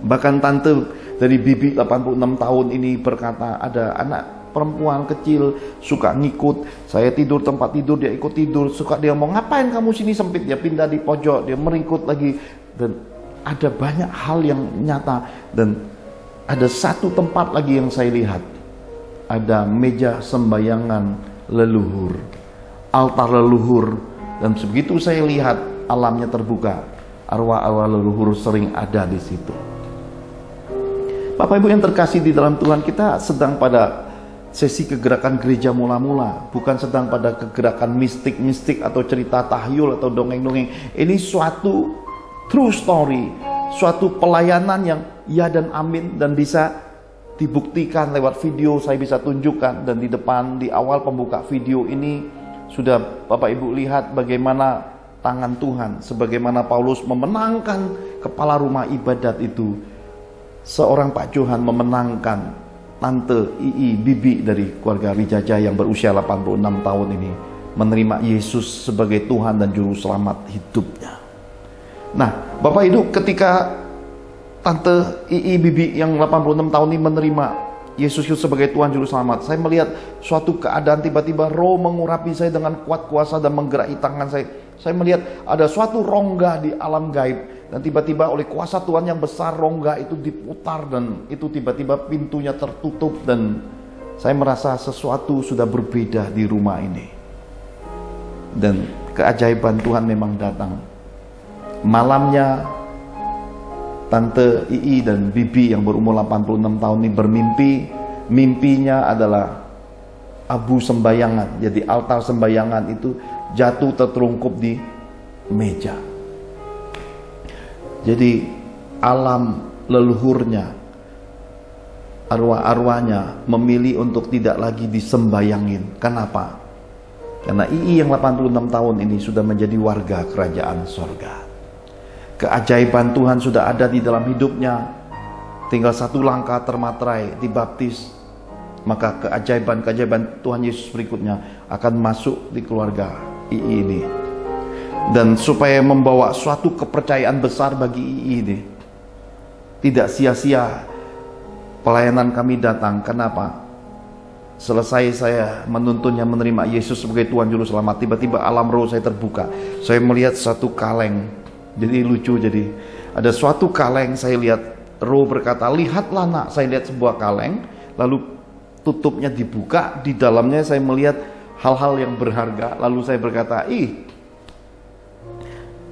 Bahkan tante dari bibi 86 tahun ini berkata, ada anak perempuan kecil suka ngikut saya tidur tempat tidur, dia ikut tidur. Suka dia mau ngapain kamu sini sempit, dia pindah di pojok, dia meringkut lagi. Dan ada banyak hal yang nyata. Dan ada satu tempat lagi yang saya lihat, ada meja sembayangan leluhur, altar leluhur. Dan begitu saya lihat, alamnya terbuka, arwah-arwah leluhur sering ada di situ. Bapak Ibu yang terkasih di dalam Tuhan, kita sedang pada sesi kegerakan gereja mula-mula, bukan sedang pada kegerakan mistik-mistik atau cerita tahyul atau dongeng-dongeng. Ini suatu true story, suatu pelayanan yang ya dan amin, dan bisa dibuktikan lewat video. Saya bisa tunjukkan, dan di depan, di awal pembuka video ini sudah Bapak Ibu lihat bagaimana tangan Tuhan, sebagaimana Paulus memenangkan kepala rumah ibadat itu. Seorang Pak Johan memenangkan tante Ii bibi dari keluarga Wijaya yang berusia 86 tahun ini menerima Yesus sebagai Tuhan dan Juru Selamat hidupnya. Nah, Bapak Ibu, ketika tante Ii bibi yang 86 tahun ini menerima Yesus sebagai Tuhan Juru Selamat, saya melihat suatu keadaan tiba-tiba roh mengurapi saya dengan kuat kuasa dan menggerakkan tangan saya. Saya melihat ada suatu rongga di alam gaib. Dan tiba-tiba oleh kuasa Tuhan yang besar, rongga itu diputar, dan itu tiba-tiba pintunya tertutup. Dan saya merasa sesuatu sudah berbeda di rumah ini. Dan keajaiban Tuhan memang datang. Malamnya tante Ii dan bibi yang berumur 86 tahun ini bermimpi. Mimpinya adalah abu sembayangan. Jadi altar sembayangan itu jatuh tertelungkup di meja. Jadi alam leluhurnya, arwah-arwahnya memilih untuk tidak lagi disembayangin. Kenapa? Karena Ii yang 86 tahun ini sudah menjadi warga kerajaan sorga. Keajaiban Tuhan sudah ada di dalam hidupnya. Tinggal satu langkah termaterai, dibaptis. Maka keajaiban-keajaiban Tuhan Yesus berikutnya akan masuk di keluarga Ii ini. Dan supaya membawa suatu kepercayaan besar bagi Ii ini, tidak sia-sia pelayanan kami datang. Kenapa? Selesai saya menuntunnya menerima Yesus sebagai Tuhan Juru Selamat, tiba-tiba alam roh saya terbuka. Saya melihat satu kaleng. Jadi lucu, jadi ada suatu kaleng, saya lihat roh berkata, lihatlah nak. Saya lihat sebuah kaleng, lalu tutupnya dibuka, di dalamnya saya melihat hal-hal yang berharga. Lalu saya berkata, Ii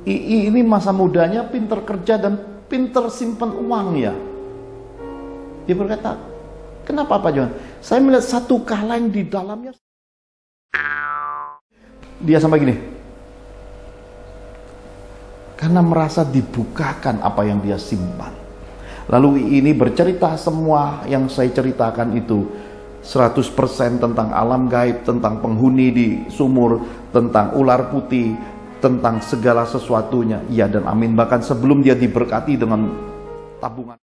ini masa mudanya pinter kerja dan pinter simpan uang ya. Dia berkata, kenapa Pak Johan? Saya melihat satu kaleng di dalamnya. Dia sampai gini, karena merasa dibukakan apa yang dia simpan. Lalu ini bercerita semua yang saya ceritakan itu 100% tentang alam gaib, tentang penghuni di sumur, tentang ular putih, tentang segala sesuatunya. Ya dan amin. Bahkan sebelum dia diberkati dengan tabungan.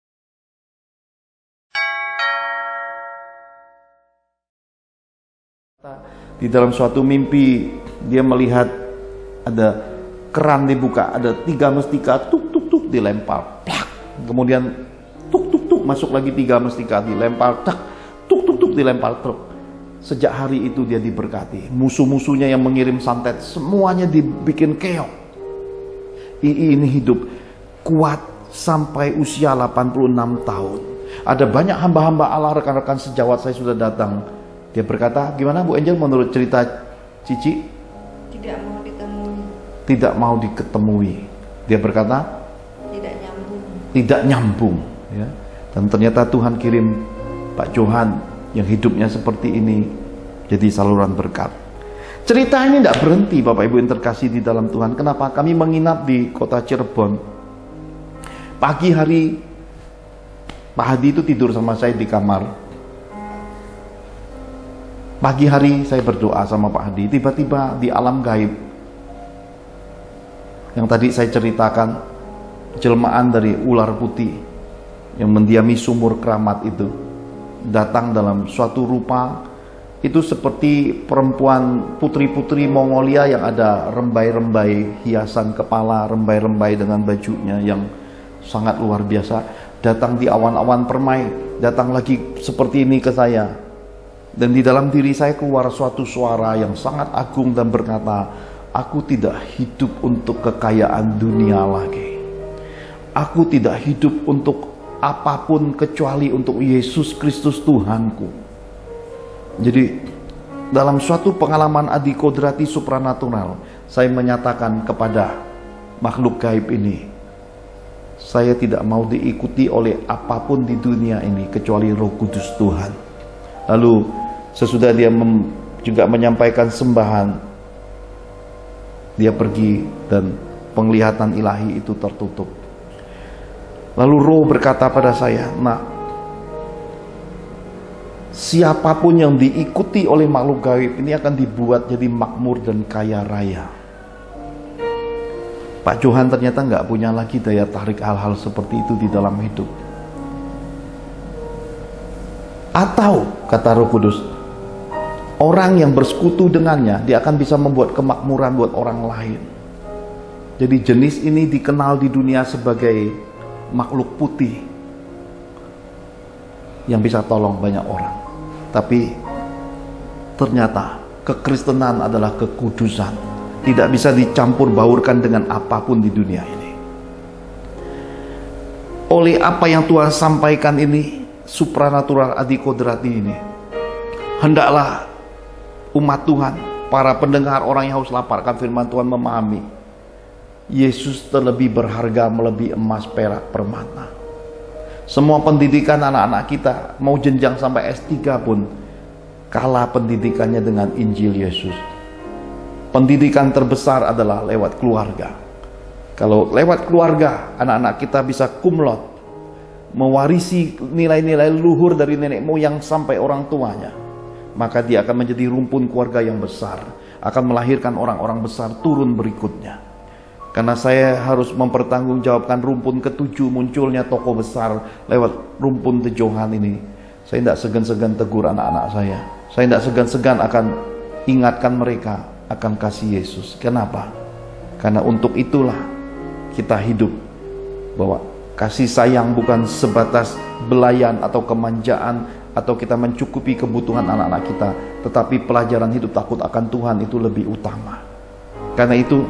Di dalam suatu mimpi dia melihat ada keran dibuka, ada 3 mestika tuk tuk tuk dilempar, plak. Kemudian tuk tuk tuk masuk lagi 3 mestika dilempar, tak tuk tuk tuk dilempar truk. Sejak hari itu dia diberkati. Musuh-musuhnya yang mengirim santet semuanya dibikin keok. Ini hidup kuat sampai usia 86 tahun. Ada banyak hamba-hamba Allah, rekan-rekan sejawat saya sudah datang. Dia berkata, gimana Bu Angel menurut cerita Cici? Tidak mau ditemui. Tidak mau diketemui. Dia berkata, Tidak nyambung. tidak nyambung. Ya. Dan ternyata Tuhan kirim Pak Johan yang hidupnya seperti ini jadi saluran berkat. Cerita ini tidak berhenti Bapak Ibu yang terkasih di dalam Tuhan. Kenapa? Kami menginap di kota Cirebon. Pagi hari Pak Hadi itu tidur sama saya di kamar. Pagi hari saya berdoa sama Pak Hadi. Tiba-tiba di alam gaib yang tadi saya ceritakan, jelmaan dari ular putih yang mendiami sumur keramat itu datang dalam suatu rupa. Itu seperti perempuan putri-putri Mongolia yang ada rembai-rembai hiasan kepala, rembai-rembai dengan bajunya yang sangat luar biasa. Datang di awan-awan permai, datang lagi seperti ini ke saya. Dan di dalam diri saya keluar suatu suara yang sangat agung dan berkata, aku tidak hidup untuk kekayaan dunia lagi. Aku tidak hidup untuk apapun kecuali untuk Yesus Kristus Tuhanku. Jadi dalam suatu pengalaman adikodrati supranatural, saya menyatakan kepada makhluk gaib ini, saya tidak mau diikuti oleh apapun di dunia ini kecuali Roh Kudus Tuhan. Lalu sesudah dia juga menyampaikan sembahan, dia pergi dan penglihatan ilahi itu tertutup. Lalu Roh berkata pada saya, nah, siapapun yang diikuti oleh makhluk gaib ini akan dibuat jadi makmur dan kaya raya. Pak Johan ternyata nggak punya lagi daya tarik hal-hal seperti itu di dalam hidup. Atau kata Roh Kudus, orang yang bersekutu dengannya, dia akan bisa membuat kemakmuran buat orang lain. Jadi jenis ini dikenal di dunia sebagai makhluk putih yang bisa tolong banyak orang. Tapi ternyata kekristenan adalah kekudusan, tidak bisa dicampur baurkan dengan apapun di dunia ini. Oleh apa yang Tuhan sampaikan ini, supranatural adikodrati ini, hendaklah umat Tuhan, para pendengar, orang yang haus lapar akan firman Tuhan memahami Yesus terlebih berharga melebihi emas, perak, permata. Semua pendidikan anak-anak kita, mau jenjang sampai S3 pun, kalah pendidikannya dengan Injil Yesus. Pendidikan terbesar adalah lewat keluarga. Kalau lewat keluarga, anak-anak kita bisa cum laude, mewarisi nilai-nilai luhur dari nenek moyang sampai orang tuanya, maka dia akan menjadi rumpun keluarga yang besar, akan melahirkan orang-orang besar turun berikutnya. Karena saya harus mempertanggungjawabkan rumpun ketujuh, munculnya tokoh besar lewat rumpun tejohan ini. Saya tidak segan-segan tegur anak-anak saya. Saya tidak segan-segan akan ingatkan mereka akan kasih Yesus. Kenapa? Karena untuk itulah kita hidup, bahwa kasih sayang bukan sebatas belayan atau kemanjaan atau kita mencukupi kebutuhan anak-anak kita, tetapi pelajaran hidup takut akan Tuhan itu lebih utama. Karena itu,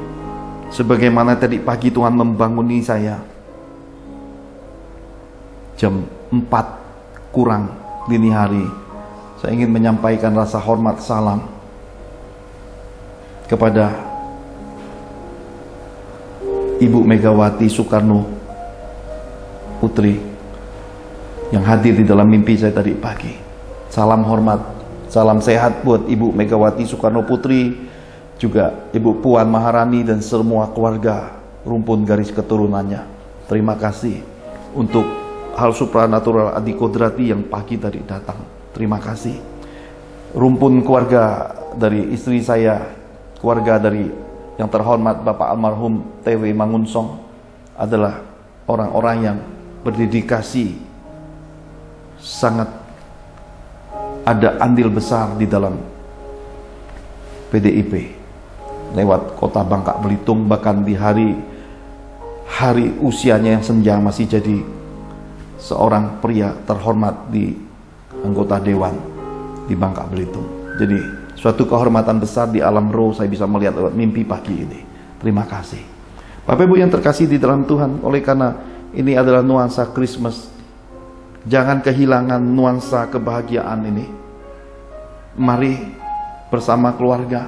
sebagaimana tadi pagi Tuhan membanguni saya, jam 4 kurang dini hari, saya ingin menyampaikan rasa hormat salam kepada Ibu Megawati Soekarno Putri yang hadir di dalam mimpi saya tadi pagi. Salam hormat, salam sehat buat Ibu Megawati Soekarno Putri, juga Ibu Puan Maharani dan semua keluarga rumpun garis keturunannya. Terima kasih untuk hal supranatural adikodrati yang pagi tadi datang. Terima kasih. Rumpun keluarga dari istri saya, keluarga dari yang terhormat Bapak almarhum TW Mangunsong adalah orang-orang yang berdedikasi, sangat ada andil besar di dalam PDIP lewat Kota Bangka Belitung. Bahkan di hari usianya yang senja masih jadi seorang pria terhormat di anggota dewan di Bangka Belitung. Jadi suatu kehormatan besar di alam roh saya bisa melihat lewat mimpi pagi ini. Terima kasih Bapak Ibu yang terkasih di dalam Tuhan. Oleh karena ini adalah nuansa Christmas, jangan kehilangan nuansa kebahagiaan ini. Mari bersama keluarga.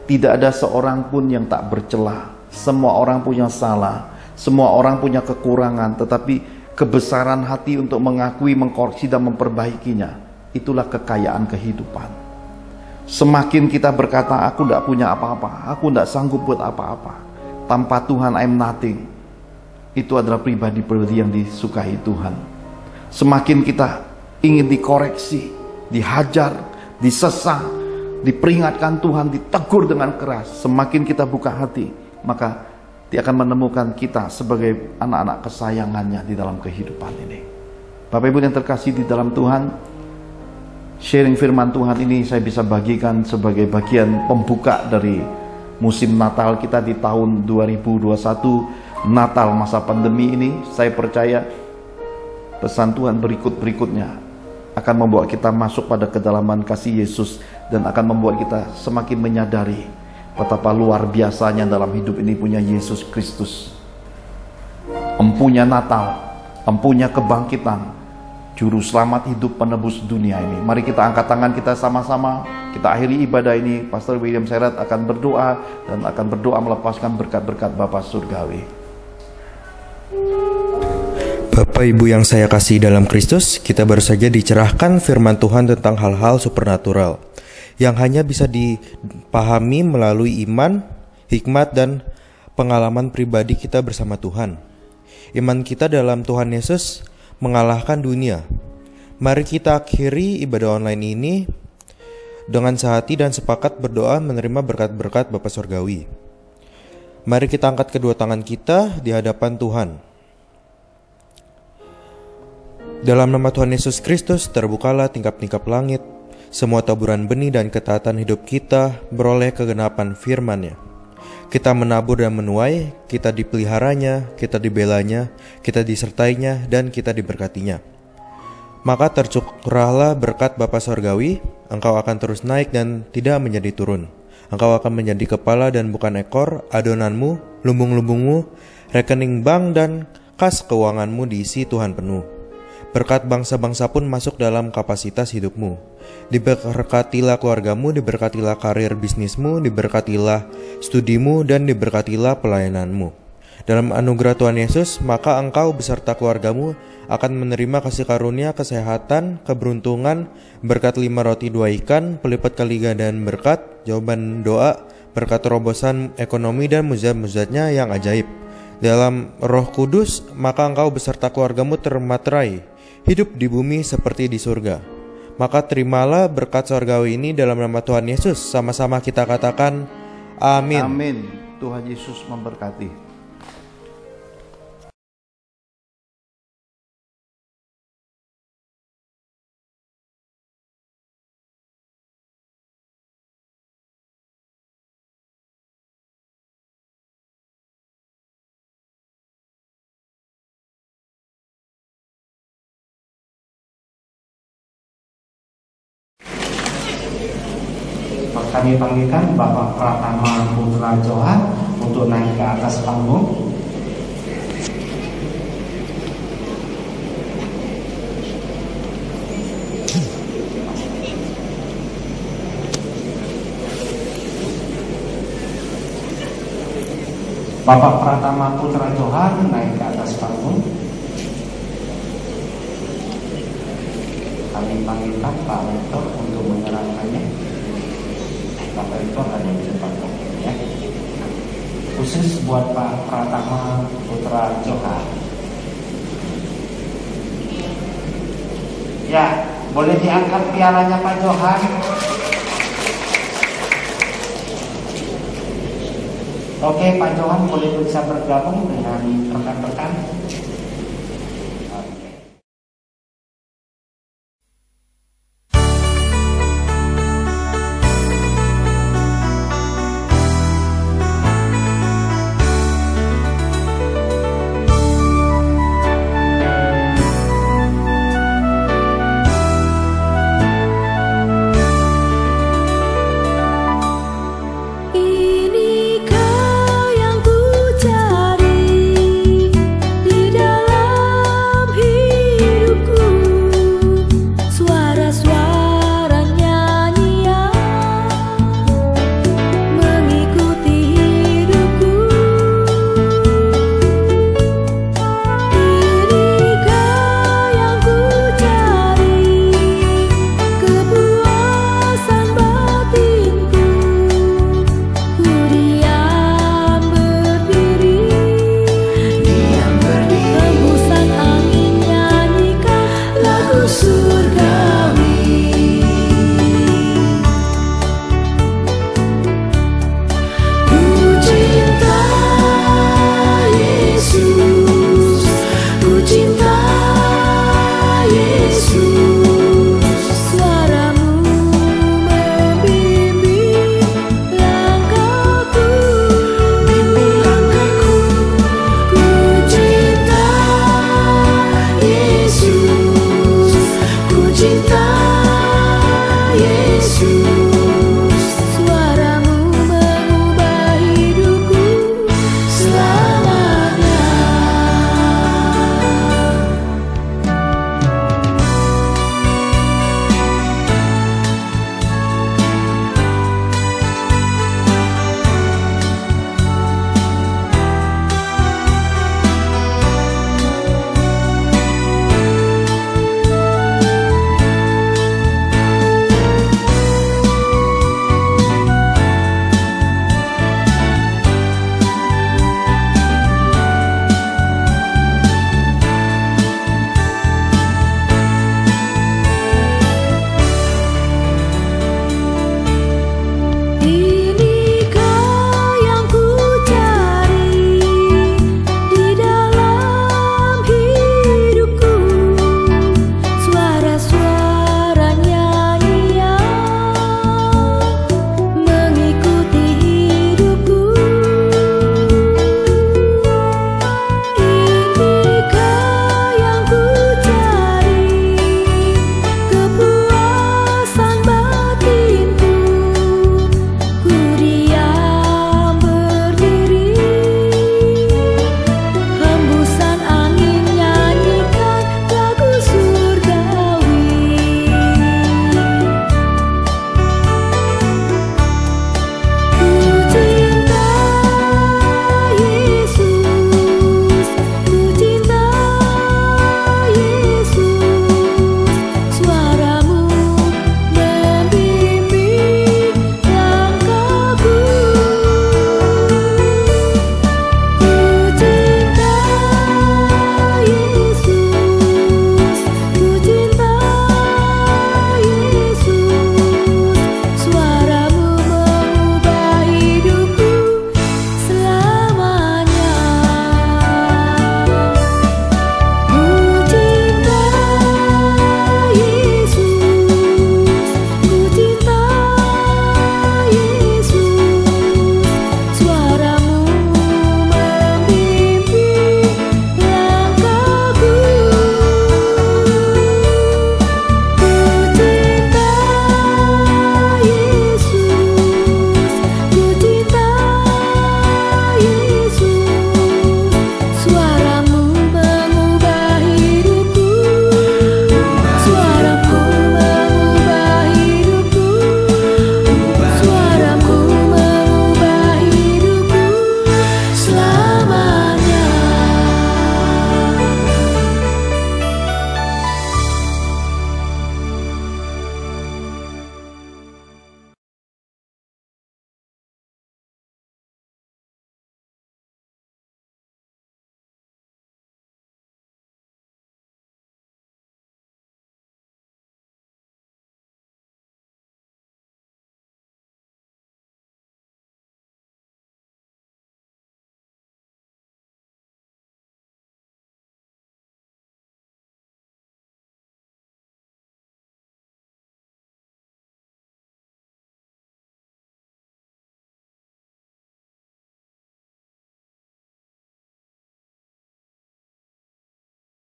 Tidak ada seorang pun yang tak bercela. Semua orang punya salah, semua orang punya kekurangan, tetapi kebesaran hati untuk mengakui, mengkoreksi dan memperbaikinya, itulah kekayaan kehidupan. Semakin kita berkata, aku tidak punya apa-apa, aku tidak sanggup buat apa-apa, tanpa Tuhan I'm nothing, itu adalah pribadi-pribadi yang disukai Tuhan. Semakin kita ingin dikoreksi, dihajar, disesah, diperingatkan Tuhan, ditegur dengan keras, semakin kita buka hati, maka Dia akan menemukan kita sebagai anak-anak kesayangannya di dalam kehidupan ini. Bapak Ibu yang terkasih di dalam Tuhan, sharing firman Tuhan ini saya bisa bagikan sebagai bagian pembuka dari musim Natal kita di tahun 2021, Natal masa pandemi ini. Saya percaya pesan Tuhan berikutnya akan membawa kita masuk pada kedalaman kasih Yesus dan akan membuat kita semakin menyadari betapa luar biasanya dalam hidup ini punya Yesus Kristus, empunya Natal, empunya kebangkitan, Juru Selamat hidup penebus dunia ini. Mari kita angkat tangan kita sama-sama, kita akhiri ibadah ini. Pastor William Serat akan berdoa dan akan berdoa melepaskan berkat-berkat Bapa Surgawi. Bapak Ibu yang saya kasih dalam Kristus, kita baru saja dicerahkan firman Tuhan tentang hal-hal supernatural yang hanya bisa dipahami melalui iman, hikmat, dan pengalaman pribadi kita bersama Tuhan. Iman kita dalam Tuhan Yesus mengalahkan dunia. Mari kita akhiri ibadah online ini dengan sehati dan sepakat berdoa menerima berkat-berkat Bapa Surgawi. Mari kita angkat kedua tangan kita di hadapan Tuhan. Dalam nama Tuhan Yesus Kristus, terbukalah tingkap-tingkap langit. Semua taburan benih dan ketaatan hidup kita beroleh kegenapan firman-Nya. Kita menabur dan menuai, kita dipeliharanya, kita dibelanya, kita disertainya, dan kita diberkatinya. Maka tercurahlah berkat Bapa Surgawi, engkau akan terus naik dan tidak menjadi turun. Engkau akan menjadi kepala dan bukan ekor, adonanmu, lumbung-lumbungmu, rekening bank dan kas keuanganmu diisi Tuhan penuh. Berkat bangsa-bangsa pun masuk dalam kapasitas hidupmu. Diberkatilah keluargamu, diberkatilah karir bisnismu, diberkatilah studimu, dan diberkatilah pelayananmu. Dalam anugerah Tuhan Yesus, maka engkau beserta keluargamu akan menerima kasih karunia, kesehatan, keberuntungan, berkat 5 roti 2 ikan, pelipat kali gandaan berkat, jawaban doa, berkat terobosan ekonomi dan mujizat-mujizatnya yang ajaib. Dalam Roh Kudus, maka engkau beserta keluargamu termaterai, hidup di bumi seperti di surga. Maka terimalah berkat surgawi ini dalam nama Tuhan Yesus. Sama-sama kita katakan amin. Amin. Tuhan Yesus memberkati. Kami panggilkan Bapak Pratama Putra Johan untuk naik ke atas panggung. Bapak Pratama Putra Johan naik ke atas panggung. Kami panggilkan Pak Rektor untuk menyerahkannya. Bapak Rektor hanya di depan panggung ya. khusus buat Pak Pratama Putra Johan. Ya, boleh diangkat pialanya Pak Johan. Oke, Pak Johan boleh bisa bergabung dengan rekan-rekan.